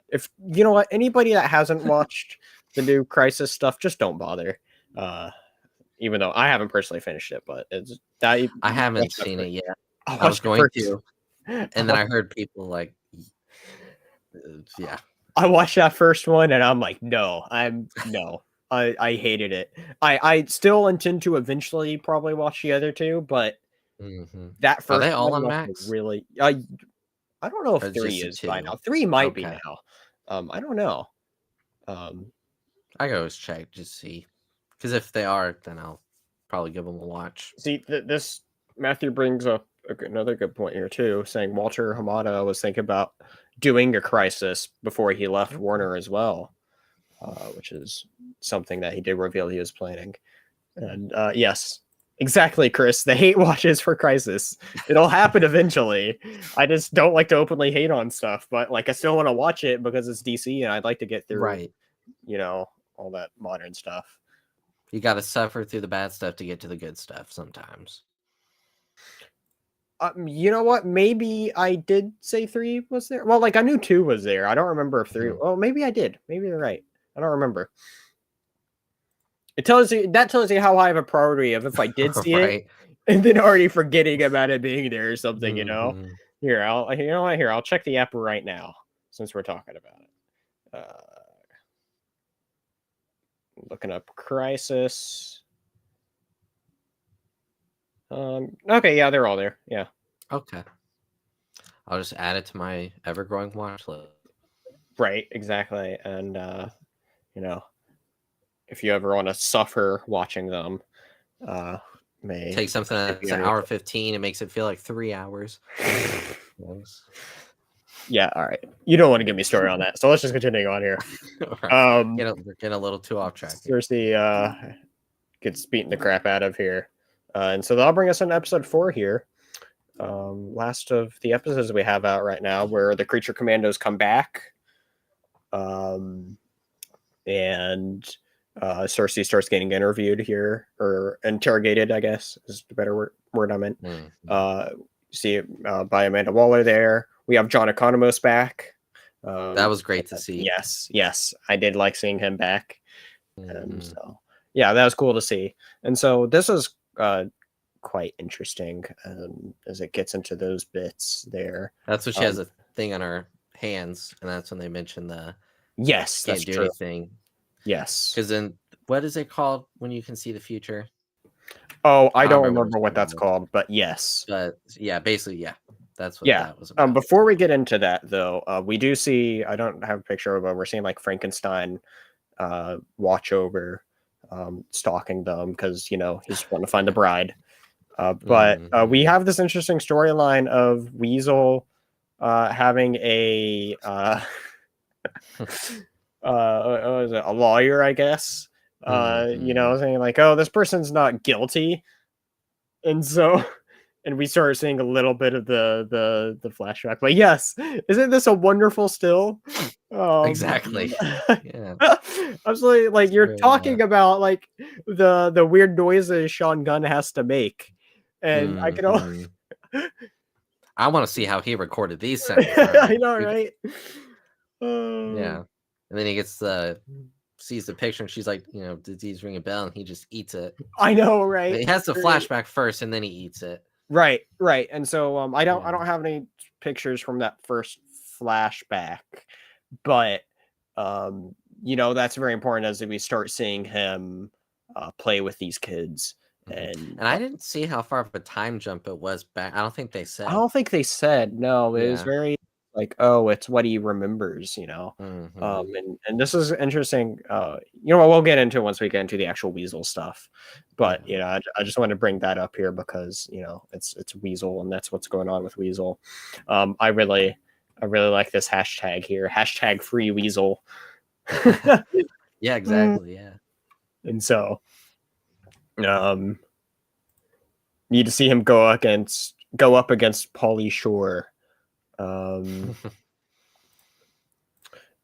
If you know what, anybody that hasn't watched the new Crisis stuff, just don't bother. Even though I haven't personally finished it, but it's that I haven't seen it yet. I I was watched it going first. to, and then I heard people like, yeah. I watched that first one and I'm like, no. I hated it. I still intend to eventually probably watch the other two, but that Are first they all one on was Max? really. I don't know if Or 3 just the is by two? now. 3 might be Okay. now. I don't know. I can always check just see, because if they are, then I'll probably give them a watch. See, this Matthew brings up another good point here too, saying Walter Hamada was thinking about doing a Crisis before he left Warner as well, which is something that he did reveal he was planning. And yes, exactly, Chris. The hate watches for Crisis. It'll happen eventually. I just don't like to openly hate on stuff, but like I still want to watch it because it's DC and I'd like to get through, Right. all that modern stuff. You got to suffer through the bad stuff to get to the good stuff sometimes. You know what? Maybe I did say 3 was there. Well, like I knew 2 was there. I don't remember if 3. Well, maybe I did. Maybe you're right. I don't remember. That tells you how high of a priority of if I did see it, and then already forgetting about it being there or something. Here, I'll check the app right now since we're talking about it. Looking up Crisis. Okay, yeah, they're all there. Yeah. Okay. I'll just add it to my ever-growing watch list. Right, exactly. And if you ever want to suffer watching them, take something that's an hour 15 and makes it feel like 3 hours. Yeah, all right. You don't want to give me a story on that, so let's just continue on here. Right. We're getting a little too off track. Cersei gets beaten the crap out of here. And so that'll bring us into episode 4 here. Last of the episodes we have out right now, where the Creature Commandos come back. And Cersei starts getting interviewed here, or interrogated, I guess is the better word I meant. See by Amanda Waller there. We have John Economos back. That was great to see. Yes. I did like seeing him back. And so, yeah, that was cool to see. And so this is quite interesting as it gets into those bits there. That's when she has a thing on her hands, and that's when they mention the yes, can't do anything. Yes. Because then, what is it called when you can see the future? Oh, I don't remember what that's called, but yes. But yeah, basically, yeah. That's what that was about. Before we get into that, though, we do see, I don't have a picture of it, but we're seeing like Frankenstein watch over, stalking them because, he's wanting to find the bride. But we have this interesting storyline of Weasel having a a lawyer, I guess, saying like, oh, this person's not guilty. And so, and we start seeing a little bit of the flashback. But yes, isn't this a wonderful still? Exactly. Yeah. Absolutely. Like you're talking about like the weird noises Sean Gunn has to make. And I can only I want to see how he recorded these sounds. I know, right? Yeah. And then he gets sees the picture and she's like, did these ring a bell? And he just eats it. I know, right? He has the flashback first and then he eats it. Right. And so I don't have any pictures from that first flashback, but that's very important as we start seeing him play with these kids. And I didn't see how far of a time jump it was back. I don't think they said. No, it was very like, oh, it's what he remembers, and this is interesting. We'll get into once we get into the actual Weasel stuff, but I just want to bring that up here because it's Weasel and that's what's going on with Weasel. I really like this hashtag here, #free Weasel. Yeah, exactly. Yeah, and so need to see him go up against Pauly Shore.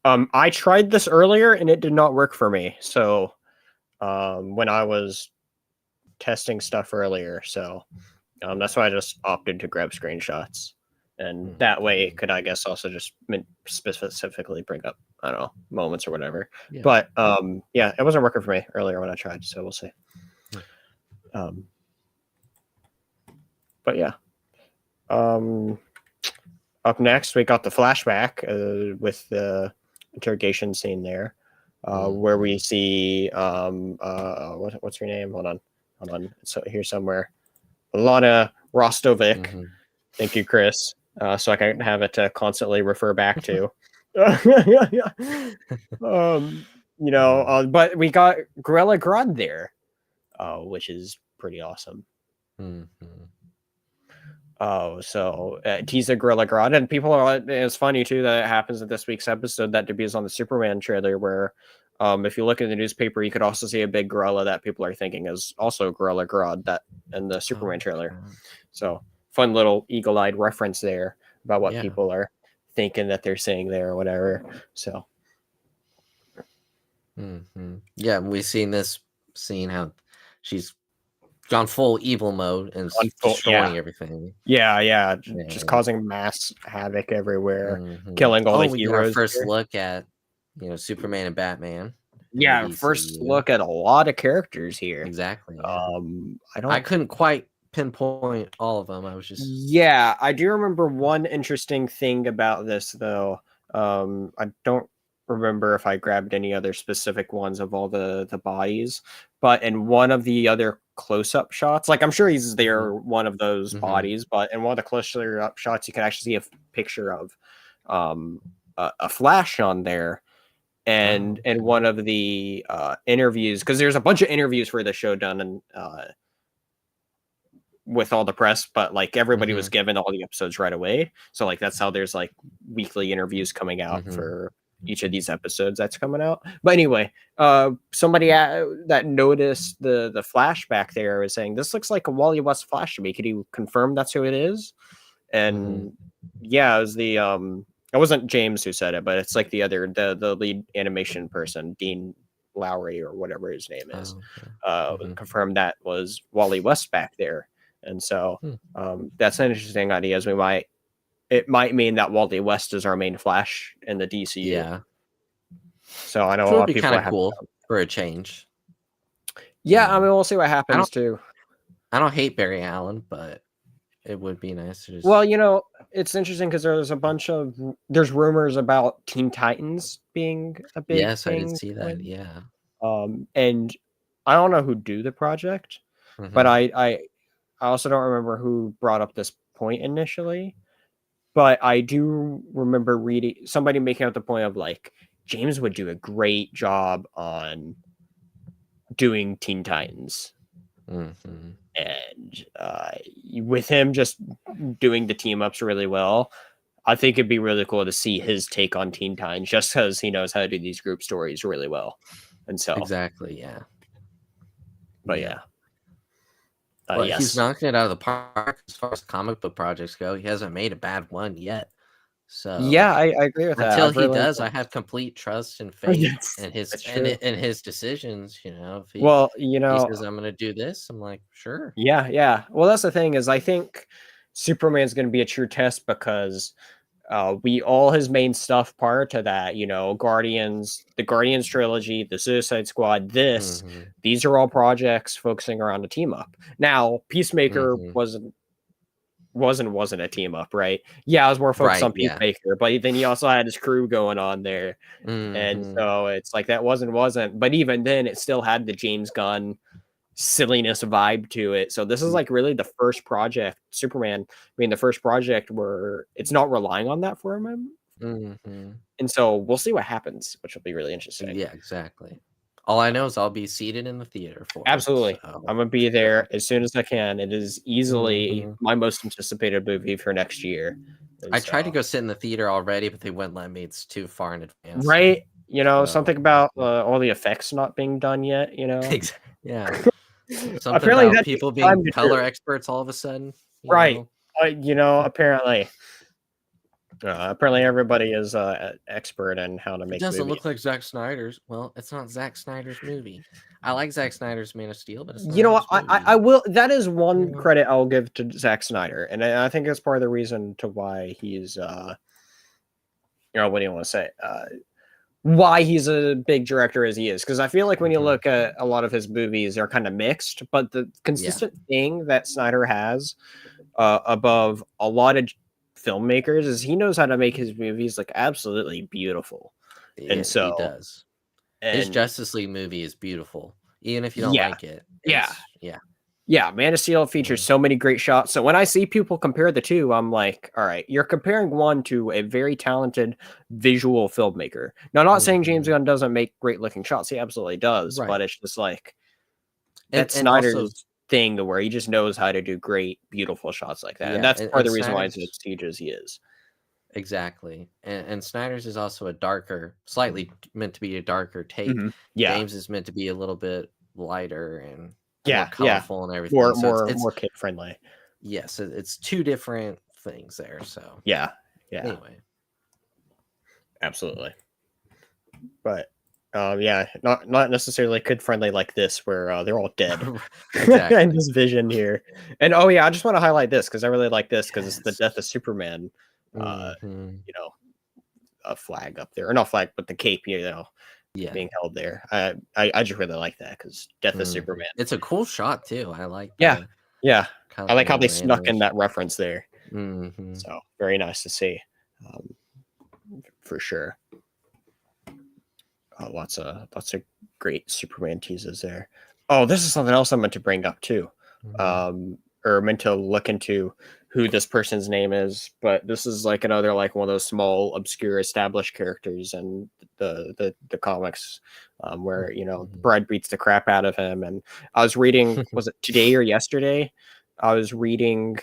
I tried this earlier and it did not work for me. So when I was testing stuff earlier, so that's why I just opted to grab screenshots. and that way it could, I guess, also just specifically bring up, I don't know, moments or whatever. Yeah. But yeah, it wasn't working for me earlier when I tried, so we'll see. But yeah. Up next, we got the flashback with the interrogation scene there, where we see what's her name? Hold on. So here somewhere, Lana Rostovic. Thank you, Chris. So I can have it to constantly refer back to. But we got Gorilla Grodd there, which is pretty awesome. Oh, so teaser Gorilla Grodd, and people are. It's funny too that it happens in this week's episode that debuts on the Superman trailer, where if you look in the newspaper, you could also see a big gorilla that people are thinking is also Gorilla Grodd that in the Superman trailer. So fun little eagle-eyed reference there about what people are thinking that they're seeing there or whatever. So yeah, we've seen this scene how she's gone full evil mode and destroying everything. Yeah, just causing mass havoc everywhere, killing all the heroes. We get our first look at Superman and Batman. Yeah, first look at a lot of characters here. Exactly. Yeah. I couldn't quite pinpoint all of them. I was just I do remember one interesting thing about this though. I don't remember if I grabbed any other specific ones of all the bodies, but in one of the other close-up shots, like I'm sure he's there one of those bodies, but in one of the close-up shots you can actually see a picture of a Flash on there. And in one of the interviews, because there's a bunch of interviews for the show done and with all the press, but like everybody was given all the episodes right away, so like that's how there's like weekly interviews coming out for each of these episodes that's coming out. But anyway, somebody that noticed the flashback there was saying this looks like a Wally West Flash to me. Could you confirm that's who it is? And yeah, it was the it wasn't James who said it, but it's like the lead animation person, Dean Lowry or whatever his name is, confirmed that was Wally West back there. And so that's an interesting idea, as it might mean that Wally West is our main Flash in the DCU. Yeah. So I know a lot of people kind of cool for a change. Yeah, I mean, we'll see what happens too. I don't hate Barry Allen, but it would be nice to just... Well, it's interesting because there's rumors about Teen Titans being a big Yes, thing. I did see that, yeah. And I don't know who do the project, but I also don't remember who brought up this point initially. But I do remember reading somebody making up the point of like James would do a great job on doing Teen Titans. And with him just doing the team ups really well, I think it'd be really cool to see his take on Teen Titans, just because he knows how to do these group stories really well. And so exactly, yeah. But yeah. Yes. He's knocking it out of the park as far as comic book projects go. He hasn't made a bad one yet. So yeah, I agree with that. Until he does, I have complete trust and faith in his in his decisions. If he, he says I'm going to do this, I'm like, sure. Yeah. Well, that's the thing is, I think Superman's going to be a true test because all his main stuff prior to that, the Guardians trilogy, the Suicide Squad, these are all projects focusing around a team up. Now, Peacemaker wasn't a team up, right? Yeah, I was more focused on Peacemaker, but then he also had his crew going on there, and so it's like that wasn't. But even then, it still had the James Gunn silliness vibe to it. So this is like really the first project, Superman. I mean, the first project where it's not relying on that for him, and so we'll see what happens, which will be really interesting. Yeah, exactly. All I know is I'll be seated in the theater for absolutely. It, so. I'm gonna be there as soon as I can. It is easily my most anticipated movie for next year. I tried to go sit in the theater already, but they wouldn't let me. It's too far in advance. Right? Something about all the effects not being done yet. Yeah. Something apparently about people being color experts all of a sudden. Right. Apparently. Apparently, everybody is expert in how to It make doesn't movies. look like Zack Snyder's. Well, it's not Zack Snyder's movie. I like Zack Snyder's Man of Steel, but it's You not know what? his I movie. will. That is You one know? credit I'll give to Zack Snyder, and I think that's part of the reason to why he's what do you want to say? Why he's a big director as he is, because I feel like when you Mhm. look at a lot of his movies, they're kind of mixed, but the Yeah. consistent thing that Snyder has above a lot of filmmakers is he knows how to make his movies like absolutely beautiful. And He so, does. His and Justice League movie is beautiful. Even if you don't yeah, like it, yeah, it's yeah. yeah, Man of Steel features Mhm. so many great shots. So when I see people compare the two, I'm like, all right, you're comparing one to a very talented visual filmmaker. Now, I'm not saying James Mhm. Gunn doesn't make great looking shots. He absolutely does, Right. but it's just like that's And also Snyder's thing to where he just knows how to do great, beautiful shots like that. And yeah, that's part of and the reason why he's as Snyder's prestigious as he is. exactly. And Snyder's is also a darker, slightly meant to be a darker take. Mhm. Yeah. James is meant to be a little bit lighter and more Yeah. Yeah. colorful and everything. More, So more, it's more kid friendly. yes, it's two different things there. So Yeah. Yeah. anyway. Absolutely. But yeah, not necessarily kid friendly like this, where they're all dead. And Exactly. this vision here, and oh yeah, I just want to highlight this because I really like this because it's the Yes. death of Superman. Mhm. You know, a flag up there, or not flag, but the cape. You know, Yeah. being held there. I just really like that because death of Mhm. Superman. It's a cool shot too. I like Yeah, the yeah. kind I of like how they little snuck in animation. that reference there. Mhm. So very nice to see, um, for sure. Lots of great Superman teases there. Oh, this is something else I meant to bring up too, Mhm. um, or meant to look into who this person's name is. But this is like another like one of those small, obscure, established characters in the comics, where Mhm. Bride beats the crap out of him. And I was reading, was it today or yesterday? I was reading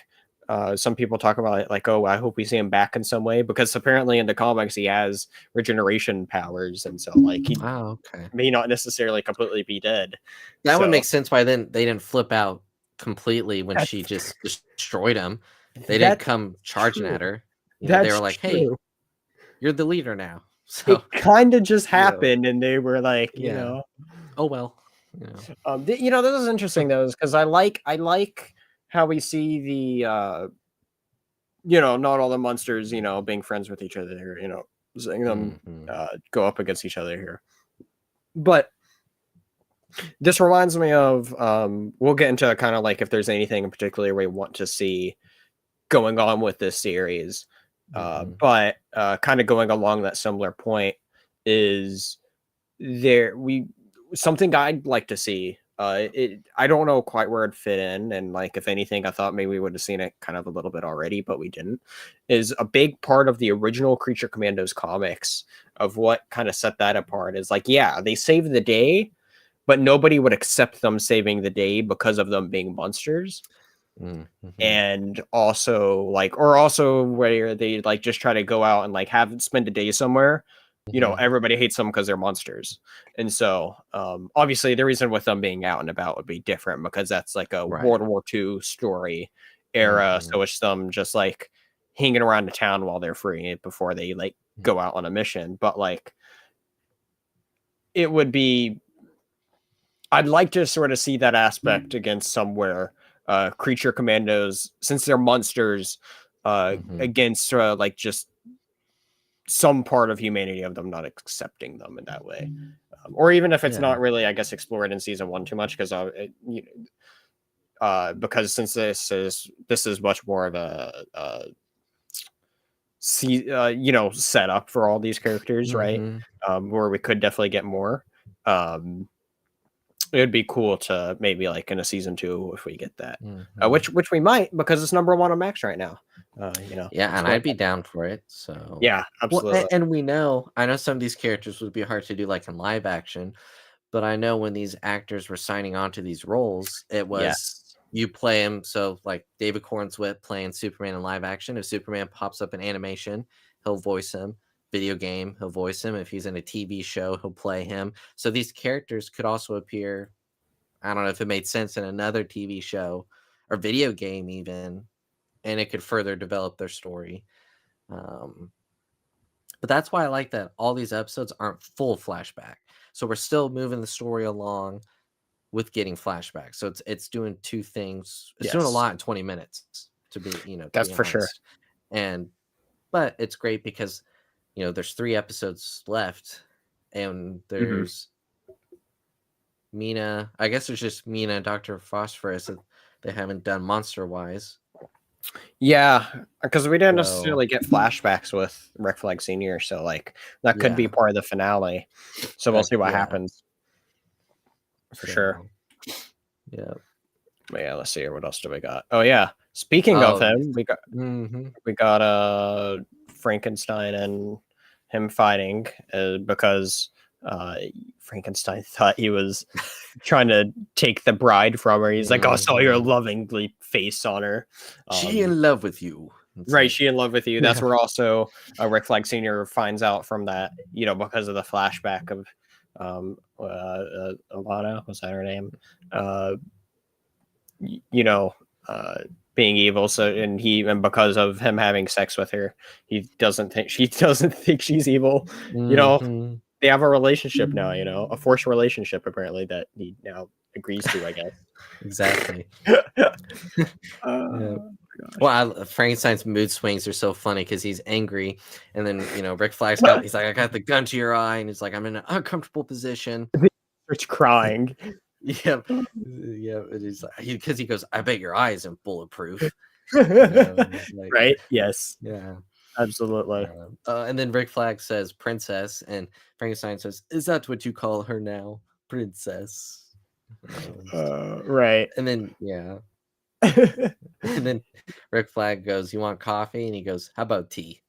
some people talk about it like, oh, I hope we see him back in some way because apparently in the comics he has regeneration powers, and so like he Oh, okay. may not necessarily completely be dead. That would So make sense why then they didn't flip out completely when that's she just destroyed him. They didn't that's come charging true. at her. They were That's like, "Hey, true. you're the leader now." So, It kind of just you know, happened, and they were like, yeah. Oh well, you know. this is interesting though, because I like how we see the not all the monsters being friends with each other, seeing them Mhm. go up against each other here, but this reminds me of we'll get into kind of like if there's anything in particular we want to see going on with this series. Mhm. But kind of going along that similar point is there we something I'd like to see. I don't know quite where it'd fit in, and like if anything, I thought maybe we would have seen it kind of a little bit already, but we didn't. Is a big part of the original Creature Commandos comics of what kind of set that apart is like, yeah, they saved the day, but nobody would accept them saving the day because of them being monsters. Mhm. And also like or also where they like just try to go out and like have spend a day somewhere, Mhm. everybody hates them because they're monsters. And so obviously the reason with them being out and about would be different because that's like a Right. World War II story era, Mhm. so it's them just like hanging around the town while they're free before they like Mm. go out on a mission. But like it would be I'd like to sort of see that aspect against somewhere. Creature Commandos, since they're monsters, Mhm. against like just some part of humanity of them not accepting them in that way, or even if it's Yeah. not really, I guess, explored in season one too much because since this is much more of a setup for all these characters, right? Mhm. Where we could definitely get more. Um, It would be cool to maybe like in a season two if we get that, Mhm. which we might because it's number one on Max right now. Yeah, and So I'd be down for it. So, yeah, well, absolutely. and we know, I know some of these characters would be hard to do like in live action, but I know when these actors were signing on to these roles, it was Yes. you play him. So, like David Cornswet playing Superman in live action. If Superman pops up in animation, he'll voice him. Video game, he'll voice him. If he's in a TV show, he'll play him. So these characters could also appear. I don't know if it made sense in another TV show or video game, even, and it could further develop their story. But that's why I like that all these episodes aren't full flashback. So we're still moving the story along with getting flashbacks. So it's doing two things. It's doing a Yes, lot in 20 minutes to that's be for sure. honest. And but it's great because there's 3 episodes left and Mhm. there's Mina. I guess there's just Mina and Dr. Phosphorus that they haven't done monster wise. Yeah, because we didn't So necessarily get flashbacks with Rick Flag Senior, so like that could be yeah. part of the finale. So we'll see what Yeah. happens for sure. So yeah. But yeah, let's see here. What else do we got? Oh yeah, speaking of Oh, him, mhm. we got Frankenstein and him fighting because Frankenstein thought he was trying to take the bride from her. He's like, "Oh, I saw your Mhm. lovingly face on her." She in love with you. It's Right, like, she in love with you. That's yeah. where also Rick Flag Senior finds out from that, because of the flashback of Alana, was that her name? Uh, you know, uh, being evil. So and because of him having sex with her, he doesn't think she doesn't think she's evil. You know, Mhm. they have a relationship now. A forced relationship apparently that he now agrees to. I Exactly. guess. Yeah. Gosh. Well, Frankenstein's mood swings are so funny because he's angry, and then Rick Flags he's like, "I got the gun to your eye," and he's like, "I'm in an uncomfortable position." He starts crying. Yep, yeah, and he's like, because he goes, "I bet your eye isn't bulletproof." It's like, Right? Yes, yeah. absolutely. And then Rick Flag says princess, and Frankenstein says, "Is that what you call her now, princess?" Right. And then and then Rick Flag goes, "You want coffee?" And he goes, "How about tea?"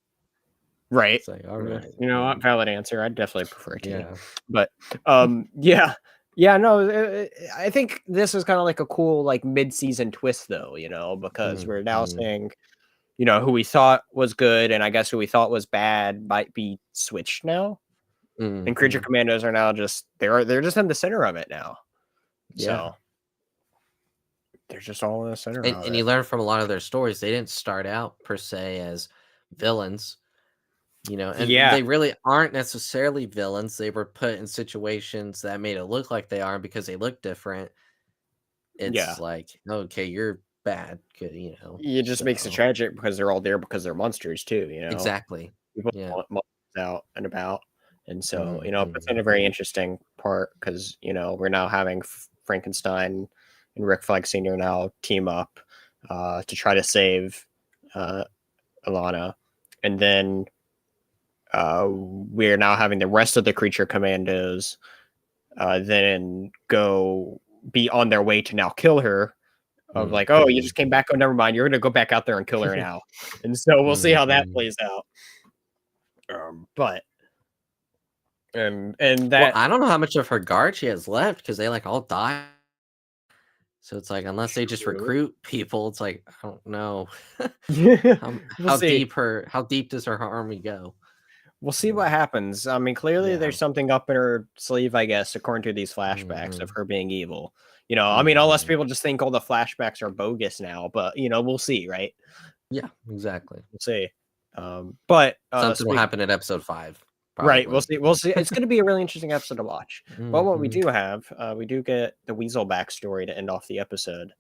Right. It's like, all Yeah. right, You know what? Valid answer. I'd definitely prefer tea. yeah. But yeah. Yeah, no, I think this is kind of like a cool like mid-season twist though, because we're now Mhm, seeing, who we thought was good and I guess who we thought was bad might be switched now. And Creature mhm. Commandos are now they're just in the center of it now. Yeah, So they're just all in the center and of and it. you learn from a lot of their stories. They didn't start out per se as villains, and Yeah. they really aren't necessarily villains. They were put in situations that made it look like they are because they look different. Yeah. It's like, okay, you're bad, It just makes it so tragic because they're all there because they're monsters too, exactly. people Yeah. want monsters out and about, and so it puts in Mhm. a very interesting part because we're now having Frankenstein and Rick Flag Senior now team up to try to save uh, Alana, and then we're now having the rest of the Creature Commandos then go be on their way to now kill her. Of like, oh, you Mhm. just came back. Oh, never mind. You're gonna go back out there and kill her now, and so we'll see how that Mhm. plays out. But and Well, that I don't know how much of her guard she has left because they like all die. So it's like unless they just true. recruit people, it's like I don't know how We'll see. how deep does her army go? We'll see what Yeah. happens. I mean, clearly Yeah. there's something up in her sleeve, I guess, according to these flashbacks of Mhm. her being evil. I mean, unless Mhm. people just think all the flashbacks are bogus now, but we'll see, right? Yeah, exactly. We'll see. But Something will speak happen in episode 5, right, we'll probably. see. We'll see. It's going to be a really interesting episode to watch. But what we Mhm. do have, we do get the Weasel backstory to end off the episode.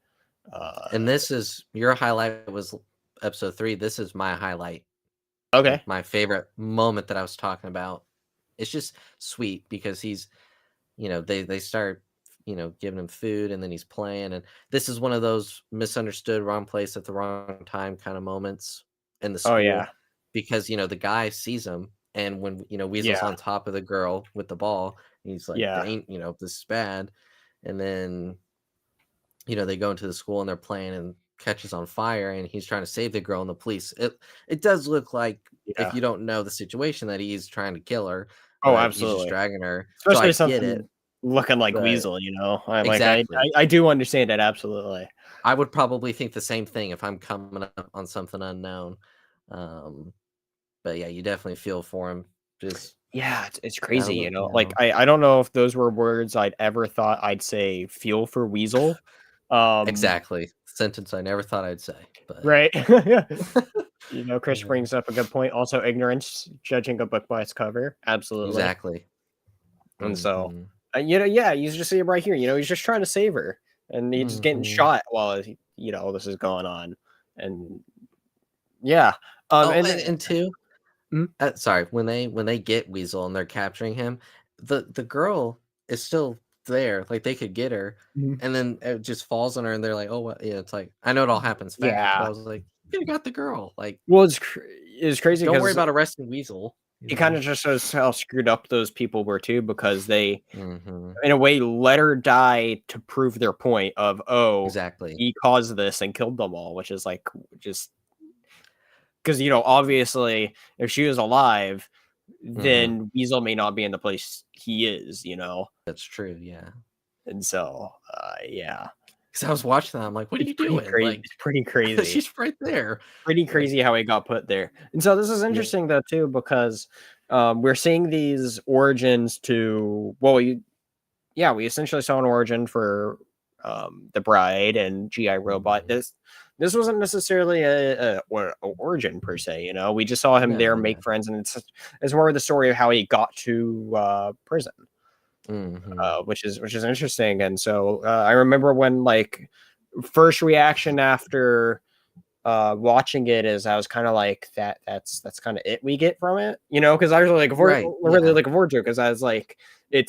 And this is your highlight was episode 3. This is my highlight. Okay. Like my favorite moment that I was talking about. It's just sweet because he's, they start, giving him food and then he's playing. And this is one of those misunderstood, wrong place at the wrong time kind of moments in the Oh school yeah, because, the guy sees him. And when, Weasel's yeah, on top of the girl with the ball, he's like, yeah. dang, this is bad. And then, they go into the school and they're playing and catches on fire and he's trying to save the girl and the police. It does look like if Yeah. you don't know the situation that he's trying to kill her, Oh, but he's just absolutely. dragging her. So I Especially get it, something looking like but Weasel. I like. exactly. I do understand it absolutely. I would probably think the same thing if I'm coming up on something unknown. Um, but yeah, you definitely feel for him. Just Yeah, it's gotta crazy. look, Like I don't know if those were words I'd ever thought I'd say. Feel for Weasel. Um. exactly. Sentence I never thought I'd say, but Right. Chris brings up a good point. Also, ignorance, judging a book by its cover. Absolutely. Exactly. And so, yeah, you just see him right here. He's just trying to save her, and he's just getting shot while this is going on, and yeah. And two, sorry, when they get Weasel and they're capturing him, the girl is still there. Like they could get her, and then it just falls on her, and they're like, "Oh, well, yeah." It's like I know it all happens fast, but I was like, "You got the girl." Like, well, it's crazy. Don't worry about arresting Weasel. It kind of just shows how screwed up those people were too, because they, in a way, let her die to prove their point of, exactly. he caused this and killed them all, which is like just because obviously if she was alive, then Weasel may not be in the place he is. That's true. Yeah. And so, yeah. Because I was watching that, I'm like, "What are you doing?" Like, it's pretty crazy. She's right there. Pretty crazy how he got put there. And so this is interesting though too, because we're seeing these origins to we essentially saw an origin for the Bride and GI Robot. This wasn't necessarily a origin per se. We just saw him there make friends, and it's more of the story of how he got to prison. Which is interesting. And so I remember when first reaction after watching it is I was kind of like that's kind of it we get from it, because I was like really looking forward to it, because I was like I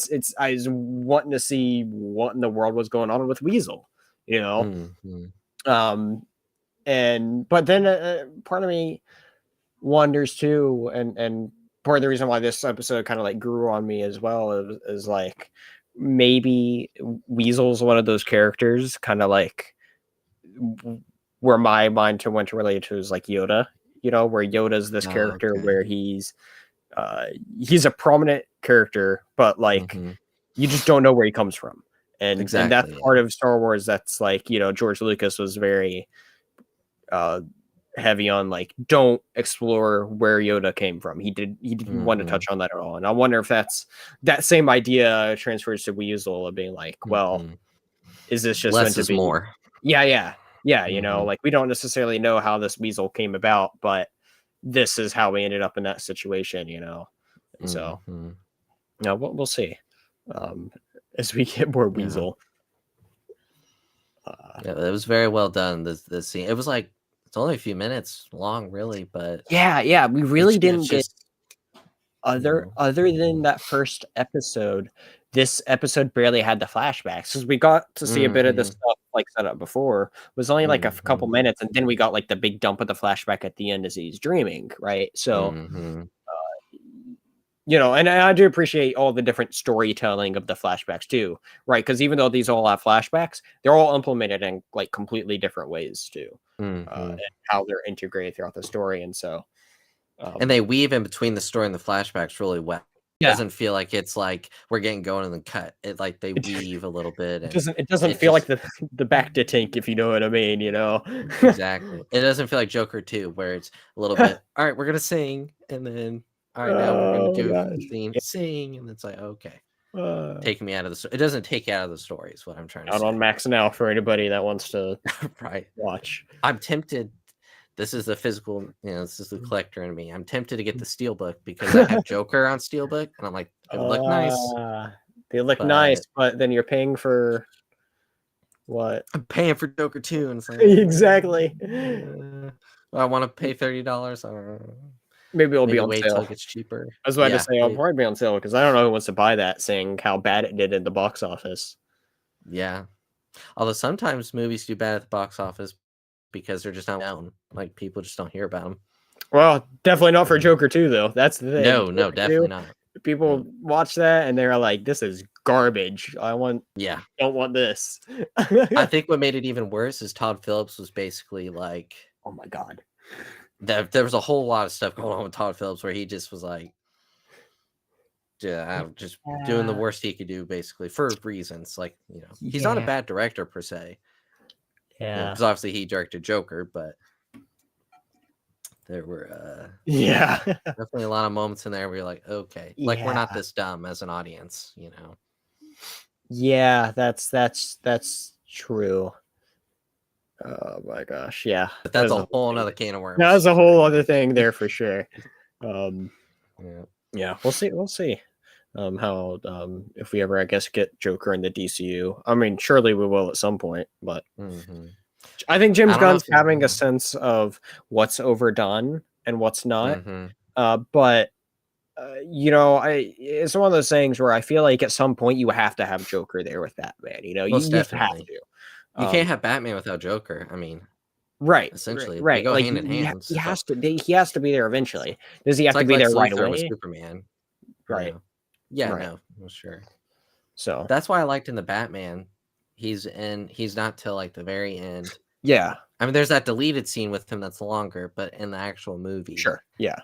was wanting to see what in the world was going on with Weasel, but then part of me wonders too, and part of the reason why this episode kind of grew on me as well is like maybe Weasel's one of those characters kind of where my mind went to relate to is like Yoda, where Yoda's this character where he's a prominent character, but you just don't know where he comes from. And that's part of Star Wars that's George Lucas was very heavy on don't explore where Yoda came from. He didn't want to touch on that at all. And I wonder if that same idea transfers to Weasel of being is this just less meant to is be more? Yeah. We don't necessarily know how this Weasel came about, but this is how we ended up in that situation, And so we'll see as we get more Weasel. It was very well done. This scene, it was it's only a few minutes long, really, but we really didn't get other than that first episode. This episode barely had the flashbacks, because we got to see a bit of the stuff set up before. It was only a couple minutes, and then we got the big dump of the flashback at the end as he's dreaming, right? So and I do appreciate all the different storytelling of the flashbacks too, right? Because even though these all have flashbacks, they're all implemented in completely different ways too, and how they're integrated throughout the story. And so and they weave in between the story and the flashbacks really well. It doesn't feel like it's we're getting going and then cut. It they weave a little bit. It doesn't feel like the back to tank, if you know what I mean, Exactly. It doesn't feel like Joker 2, where it's a little bit, all right, we're gonna sing, and then all right, now we're gonna do a scene, sing, and it's okay. Taking me out of the story. It doesn't take you out of the story, is what I'm trying to say. Out on Max now for anybody that wants to watch. I'm tempted. This is the physical, this is the collector in me. I'm tempted to get the Steelbook because I have Joker on Steelbook, and I'm like, it would look nice. They look nice, but then you're paying for what? I'm paying for Joker 2, and it's exactly. I want to pay $30. Maybe it'll be on wait sale. till it gets cheaper. I was about to say it'll probably be on sale, because I don't know who wants to buy that, seeing how bad it did in the box office. Yeah, although sometimes movies do bad at the box office because they're just not known. People just don't hear about them. Well, definitely not for Joker 2, though. That's the thing. No, definitely not. People watch that and they're like, "This is garbage. Don't want this." I think what made it even worse is Todd Phillips was basically "Oh my god." There was a whole lot of stuff going on with Todd Phillips where he just was just doing the worst he could do, basically, for reasons he's not a bad director per se. Yeah, because obviously he directed Joker, but there were definitely a lot of moments in there where you're like, okay, we're not this dumb as an audience, Yeah, that's true. Oh my gosh, yeah, But that's a whole nother can of that's worms. a whole other thing there for sure. Um, Yeah. yeah, we'll see. How if we ever, I guess, get Joker in the DCU. I mean, surely we will at some point, but Hmm. I think I James don't know Gunn's if having a sense of what's overdone and what's not. Mhm. But you know, it's one of those things where I feel like at some point you have to have Joker there with Batman. You know, Most you just have definitely. to. You can't have Batman without Joker. I mean, Right, right, essentially, they right. go Like hand in hand. he So has to. He has to be there eventually. Does he it's have to like be there Lex right Luthor with away? Superman. Right, Yeah. Yeah, right. no, well, sure. So That's why I liked in the Batman. He's not till like the very end. yeah, I mean, there's that deleted scene with him that's longer, but in the actual movie. sure, yeah,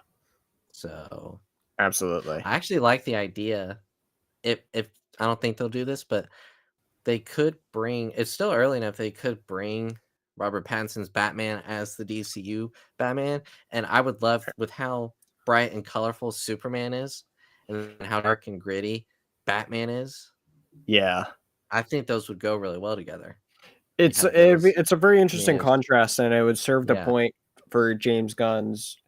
So absolutely. I actually like the idea. If I don't think they'll do this, but they could bring it's still early enough, they could bring Robert Pattinson's Batman as the DCU Batman, and I would love with how bright and colorful Superman is and how dark and gritty Batman is. Yeah, I think those would go really well together. You it's have those it's a very interesting commanders. contrast, and it would serve the Yeah. point for James Gunn's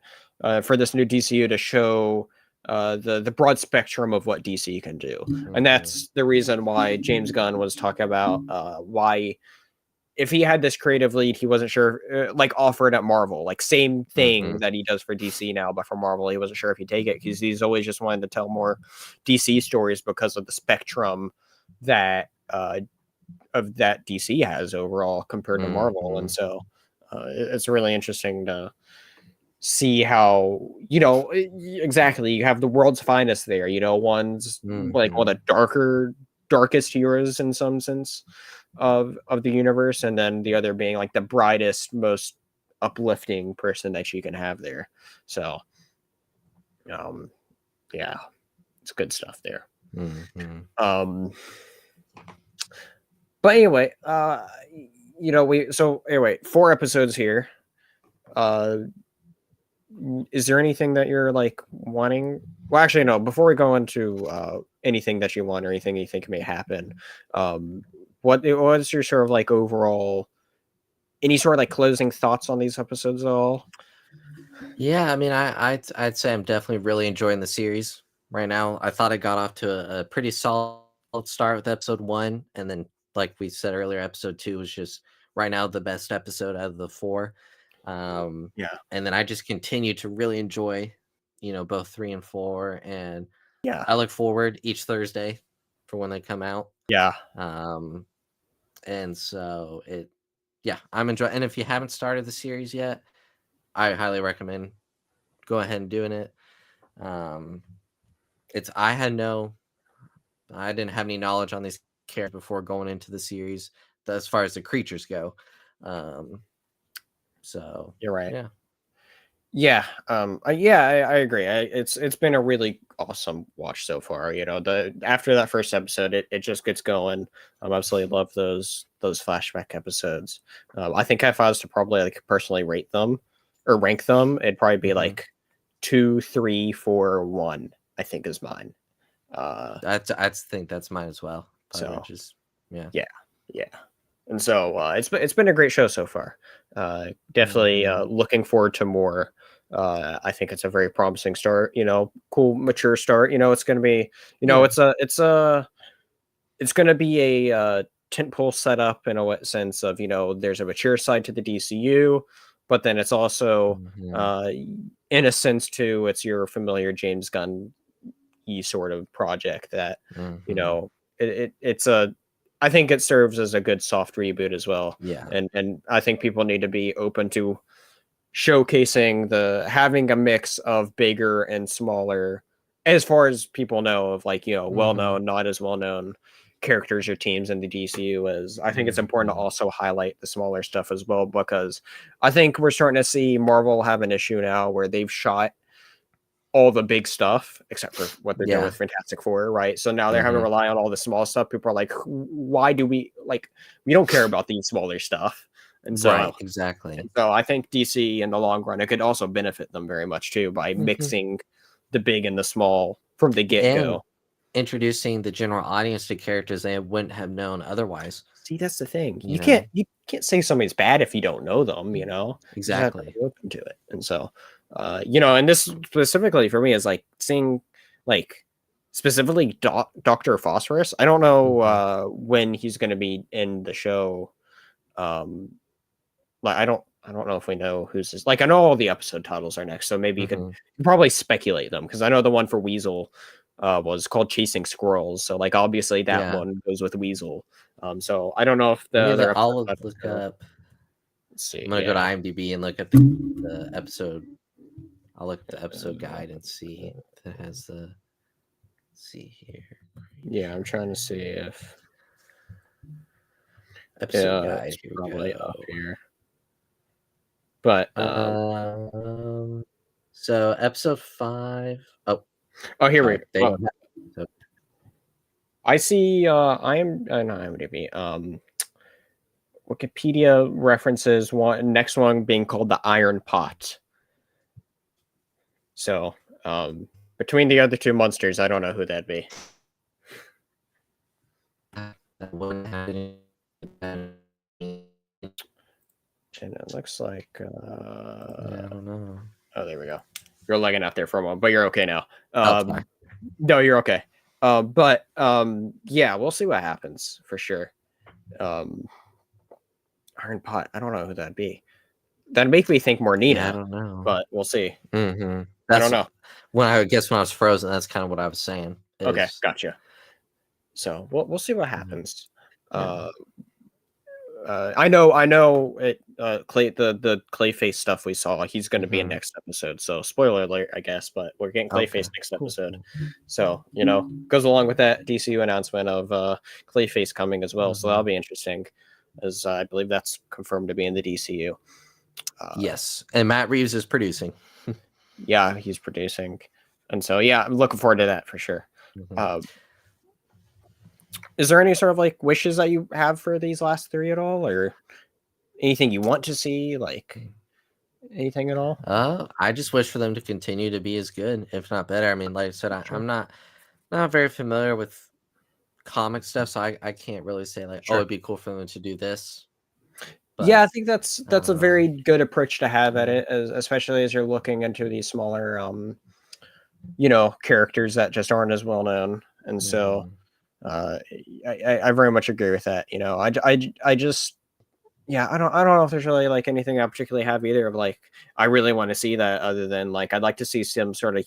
for this new DCU to show the broad spectrum of what DC can do, and Mhm. that's the reason why James Gunn was talking about why if he had this creative lead, he wasn't sure, like offered at Marvel, like same thing Mhm. that he does for DC now, but for Marvel, he wasn't sure if he'd take it because he's always just wanted to tell more DC stories because of the spectrum that of that DC has overall compared to Marvel, and Mhm. so it's really interesting to see how exactly you have the world's finest there. You know, one's like one Mhm. of the darkest heroes in some sense of the universe, and then the other being like the brightest, most uplifting person that you can have there. So, um, yeah, it's good stuff there. Mhm. Um, but anyway, we so anyway, 4 episodes here. Uh, is there anything that you're like wanting? Well, actually, no. Before we go into anything that you want or anything you think may happen, um, what's your sort of like overall any sort of like closing thoughts on these episodes at all? Yeah, I mean, I'd say I'm definitely really enjoying the series right now. I thought I got off to a pretty solid start with episode one, and then, like we said earlier, episode two was just right now the best episode out of the four. Yeah, And then I just continue to really enjoy, both three and four, and yeah, I look forward each Thursday for when they come out. yeah, Um, and so yeah, I'm enjoying. And if you haven't started the series yet, I highly recommend go ahead and doing it. Um, it's I didn't have any knowledge on these characters before going into the series, as far as the creatures go. Um, so you're right. yeah. Yeah, I agree. It's been a really awesome watch so far. You know, the after that first episode, it just gets going. Absolutely love those flashback episodes. I think if I was to probably like personally rate them or rank them, it'd probably be Hmm. like 2, 3, 4, 1. I think is mine. Uh, I think that's mine as well. Power so Rangers. Yeah. yeah, yeah. And so it's been a great show so far. Definitely Hmm. looking forward to more. I think it's a very promising start. You know, cool, mature start. You know, it's going to be. You know, Yeah. it's going to be a tentpole setup in a sense of there's a mature side to the DCU, but then it's also Hmm. uh, in a sense too. It's your familiar James Gunn sort of project that you Hmm. know it's a I think it serves as a good soft reboot as well, Yeah. and I think people need to be open to showcasing the having a mix of bigger and smaller as far as people know of like well Hmm. known not as well known characters or teams in the DCU is. I think it's important to Hmm. also highlight the smaller stuff as well because I think we're starting to see Marvel have an issue now where they've shot all the big stuff except for what they're doing Yeah. with Fantastic Four, right? So now they're having to Hmm. rely on all the small stuff. People are like, why do we like we don't care about these smaller stuff? And so Right. Exactly. I think DC in the long run it could also benefit them very much too by Hmm. mixing the big and the small from the And get-go. introducing the general audience to characters they wouldn't have known otherwise. See, that's the thing. You You can't say somebody's bad if you don't know them. You know, you just have to exactly. be open to it. And so, and this specifically for me is like seeing like specifically Doctor Phosphorus. I don't know when he's going to be in the show. Like I don't know if we know who's this. Like I know all the episode titles are next, so maybe you could probably speculate them because I know the one for Weasel was called Chasing Squirrels. So like obviously that one goes with Weasel. So I don't know if the other I'll look up. Let's see. I'm gonna go to IMDb and look at the episode. I'll look at the episode guide and see if it has the. Let's see here. Yeah, I'm trying to see if episode guide. It's probably up here. But so episode 5. Oh, here we go. I see. I am not IMDb. Wikipedia references next one being called the Iron Pot. So, between the other two monsters, I don't know who that'd be. And it looks like I don't know. Oh, there we go. You're lagging out there for a moment, but you're okay now. No, you're okay. But yeah, we'll see what happens for sure. Iron Pot. I don't know who that'd be. That'd make me think more Nina. Yeah, I don't know, but we'll see. I don't know. When I was frozen, that's kind of what I was saying. Okay, gotcha. So we'll see what happens. I know it. The Clayface stuff we saw. He's going to be in next episode. So spoiler alert, I guess. But we're getting Clayface next episode. So goes along with that DCU announcement of Clayface coming as well. So that'll be interesting, as I believe that's confirmed to be in the DCU. Yes, and Matt Reeves is producing. Yeah, he's producing, and so yeah, I'm looking forward to that for sure. Is there any sort of like wishes that you have for these last 3 at all, or anything you want to see, like anything at all? I just wish for them to continue to be as good, if not better. I mean, like I said, I'm not very familiar with comic stuff, so I can't really say like, oh, it'd be cool for them to do this. But, yeah, I think that's a very good approach to have at it, especially as you're looking into these smaller, characters that just aren't as well known, and so. I very much agree with that. I just I don't know if there's really like anything I particularly have either of like I really want to see that other than like I'd like to see some sort of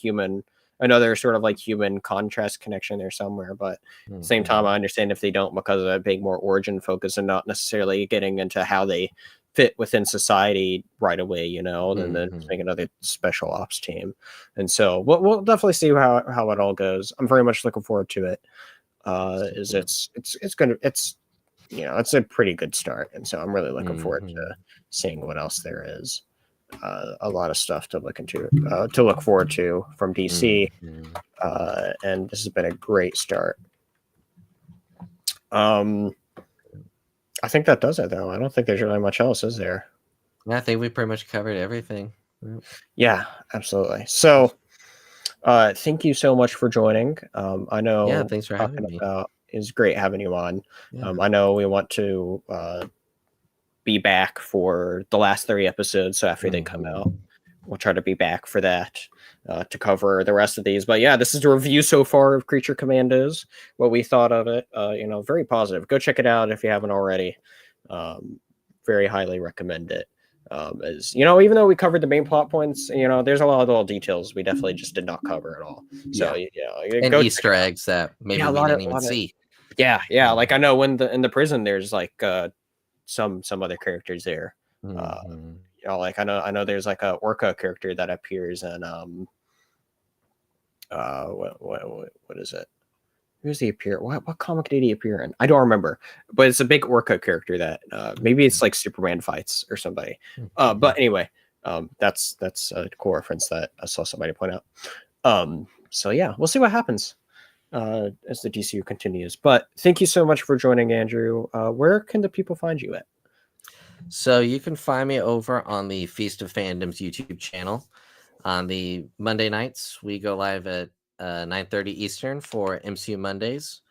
another sort of like human contrast connection there somewhere, but at the same time I understand if they don't because of a big more origin focus and not necessarily getting into how they fit within society right away, then make another special ops team. And so we'll definitely see how it all goes. I'm very much looking forward to it. It's a pretty good start, and so I'm really looking forward to seeing what else there is. A lot of stuff to look forward to from DC, and this has been a great start. I think that does it, though. I don't think there's really much else, is there? I think we pretty much covered everything. Yeah, absolutely. So. Thank you so much for joining. I know. Yeah, thanks for having me. It's great having you on. Yeah. I know we want to be back for the last 3 episodes. So after they come out, we'll try to be back for that to cover the rest of these. But yeah, this is the review so far of Creature Commandos. What we thought of it, very positive. Go check it out if you haven't already. Very highly recommend it. As even though we covered the main plot points, there's a lot of little details we definitely just did not cover at all. So and Easter eggs that maybe we didn't even see. Yeah. Like I know in the prison there's like some other characters there. Like I know there's like a Orca character that appears in what is it? Who's he appear? What comic did he appear in? I don't remember, but it's a big Orca character that maybe it's like Superman fights or somebody. But anyway, that's a cool reference that I saw somebody point out. So yeah, we'll see what happens as the DCU continues. But thank you so much for joining, Andrew. Where can the people find you at? So you can find me over on the Feast of Fandoms YouTube channel. On the Monday nights, we go live at 9:30 Eastern for MCU Mondays.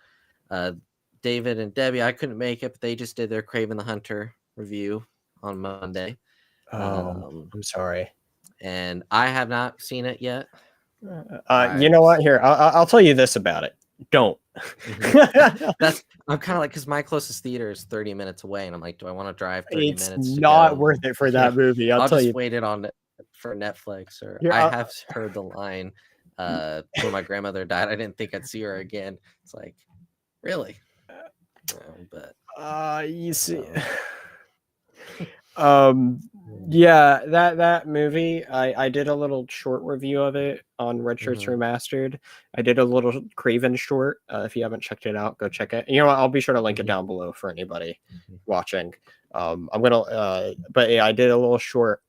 David and Debbie, I couldn't make it, but they just did their Craven the Hunter review on Monday. I'm sorry. And I have not seen it yet. You know what? Here, I'll tell you this about it. Don't. I'm kind of like, because my closest theater is 30 minutes away, and I'm like, do I want to drive 30 It's minutes? It's not worth it for that movie. I'll tell just you. wait it on for Netflix. Or Here, I have heard the line when my grandmother died. I didn't think I'd see her again. It's like, really? But you see. Yeah, that movie, I did a little short review of it on Red Shirts Remastered. I did a little Craven short. If you haven't checked it out, go check it. You know what? I'll be sure to link it down below for anybody watching. I'm gonna but yeah, I did a little short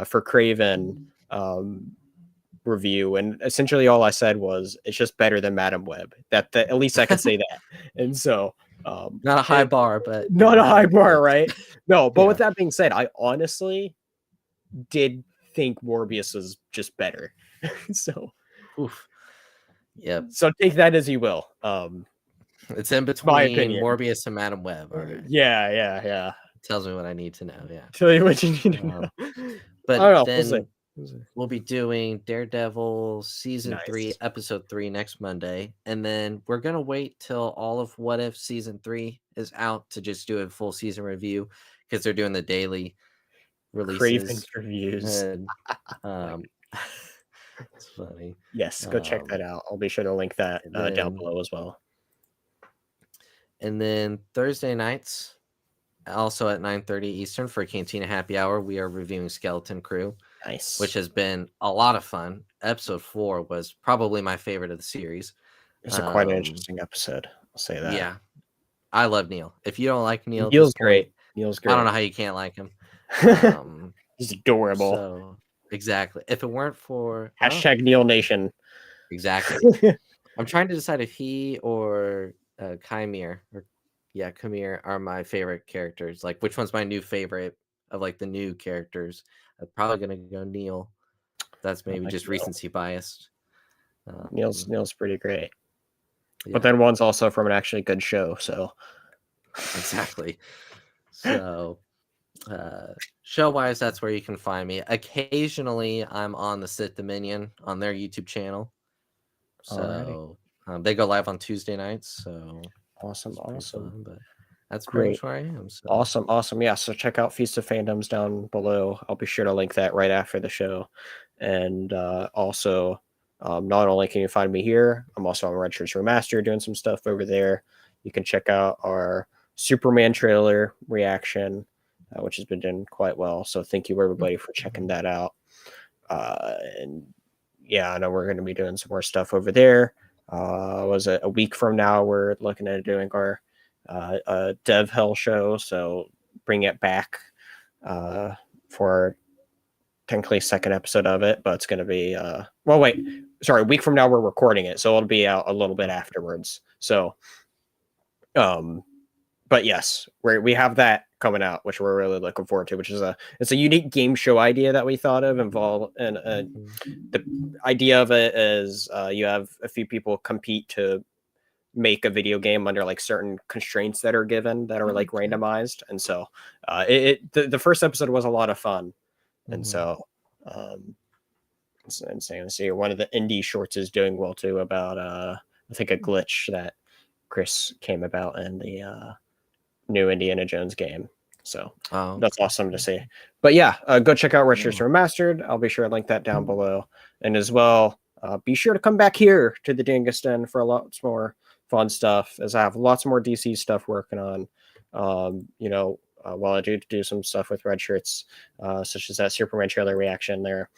for Craven review, and essentially all I said was it's just better than Madam Web. That at least I could say that. And so not a high bar, but not a high bar, right? No, but with that being said, I honestly did think Morbius was just better. So so take that as you will. It's in between Morbius and Madam Web. Right. Yeah. It tells me what I need to know. Yeah. Tell you what you need to know. But I don't know, then we'll be doing Daredevil season 3, episode 3 next Monday, and then we're gonna wait till all of What If season 3 is out to just do a full season review, because they're doing the daily releases. Craven reviews. And, it's funny. Yes, go check that out. I'll be sure to link that down below as well. And then Thursday nights, also at 9:30 Eastern for Cantina Happy Hour, we are reviewing Skeleton Crew. Nice. Which has been a lot of fun. Episode 4 was probably my favorite of the series. It's quite an interesting episode. I'll say that. Yeah. I love Neil. If you don't like Neil, Neil's great. Neil's great. I don't know how you can't like him. He's adorable. So, exactly. If it weren't for hashtag Neil Nation. Exactly. I'm trying to decide if he or Chimere are my favorite characters. Like, which one's my new favorite of like the new characters? I'm probably gonna go Neil. That's maybe just recency biased. Neil's pretty great. Yeah. But then one's also from an actually good show, so exactly. So show wise, that's where you can find me. Occasionally I'm on the Sith Dominion on their YouTube channel. So they go live on Tuesday nights. So awesome. Fun, but that's great where I am. So. Awesome. Yeah. So check out Feast of Fandoms down below. I'll be sure to link that right after the show. And also, not only can you find me here, I'm also on Red Shirts Remastered doing some stuff over there. You can check out our Superman trailer reaction, which has been doing quite well. So thank you everybody for checking that out. And yeah, I know we're going to be doing some more stuff over there. Was it a week from now? We're looking at doing our Dev Hell show, so bring it back for technically second episode of it, but it's going to be a week from now we're recording it, so it'll be out a little bit afterwards. So but yes, we have that coming out, which we're really looking forward to, which is it's a unique game show idea that we thought of, and the idea of it is you have a few people compete to make a video game under like certain constraints that are given that are like randomized. And so the first episode was a lot of fun. And so it's insane to see. One of the indie shorts is doing well too, about I think a glitch that Chris came about in the new Indiana Jones game. So that's awesome to see. But yeah, go check out Red Shirts Remastered. I'll be sure to link that down below. And as well, be sure to come back here to the Dingus Den for a lot more fun stuff, as I have lots more DC stuff working on. While I do some stuff with Red Shirts, such as that Superman trailer reaction there.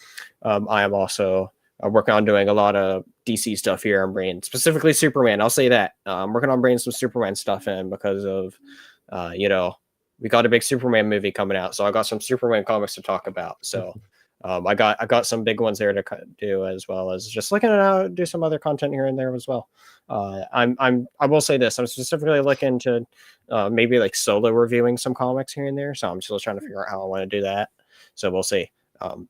I am also working on doing a lot of DC stuff here. I'm bringing specifically Superman. I'll say that. I'm working on bringing some Superman stuff in because of, we got a big Superman movie coming out. So I got some Superman comics to talk about. So I got some big ones there to do, as well as just looking at how to do some other content here and there as well. I will say this, I'm specifically looking to maybe like solo reviewing some comics here and there. So I'm still trying to figure out how I want to do that. So we'll see.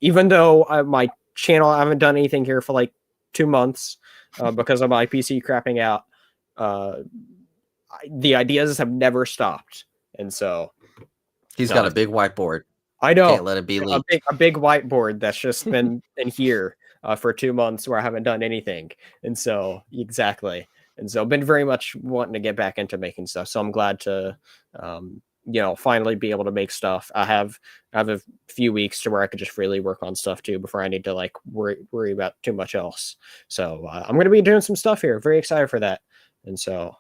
Even though my channel, I haven't done anything here for like 2 months because of my PC crapping out. The ideas have never stopped, and so He's got a big whiteboard. I know. Can't let it be leaked. A big whiteboard that's just been in here for 2 months where I haven't done anything. And so, exactly. And so, been very much wanting to get back into making stuff. So, I'm glad to, finally be able to make stuff. I have a few weeks to where I could just freely work on stuff too before I need to like worry about too much else. So, I'm going to be doing some stuff here. Very excited for that. And so,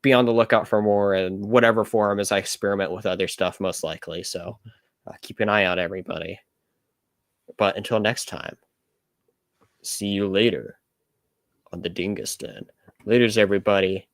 be on the lookout for more in whatever form as I experiment with other stuff, most likely. So, keep an eye out, everybody. But until next time, see you later on the Dingus Den. Laters, everybody.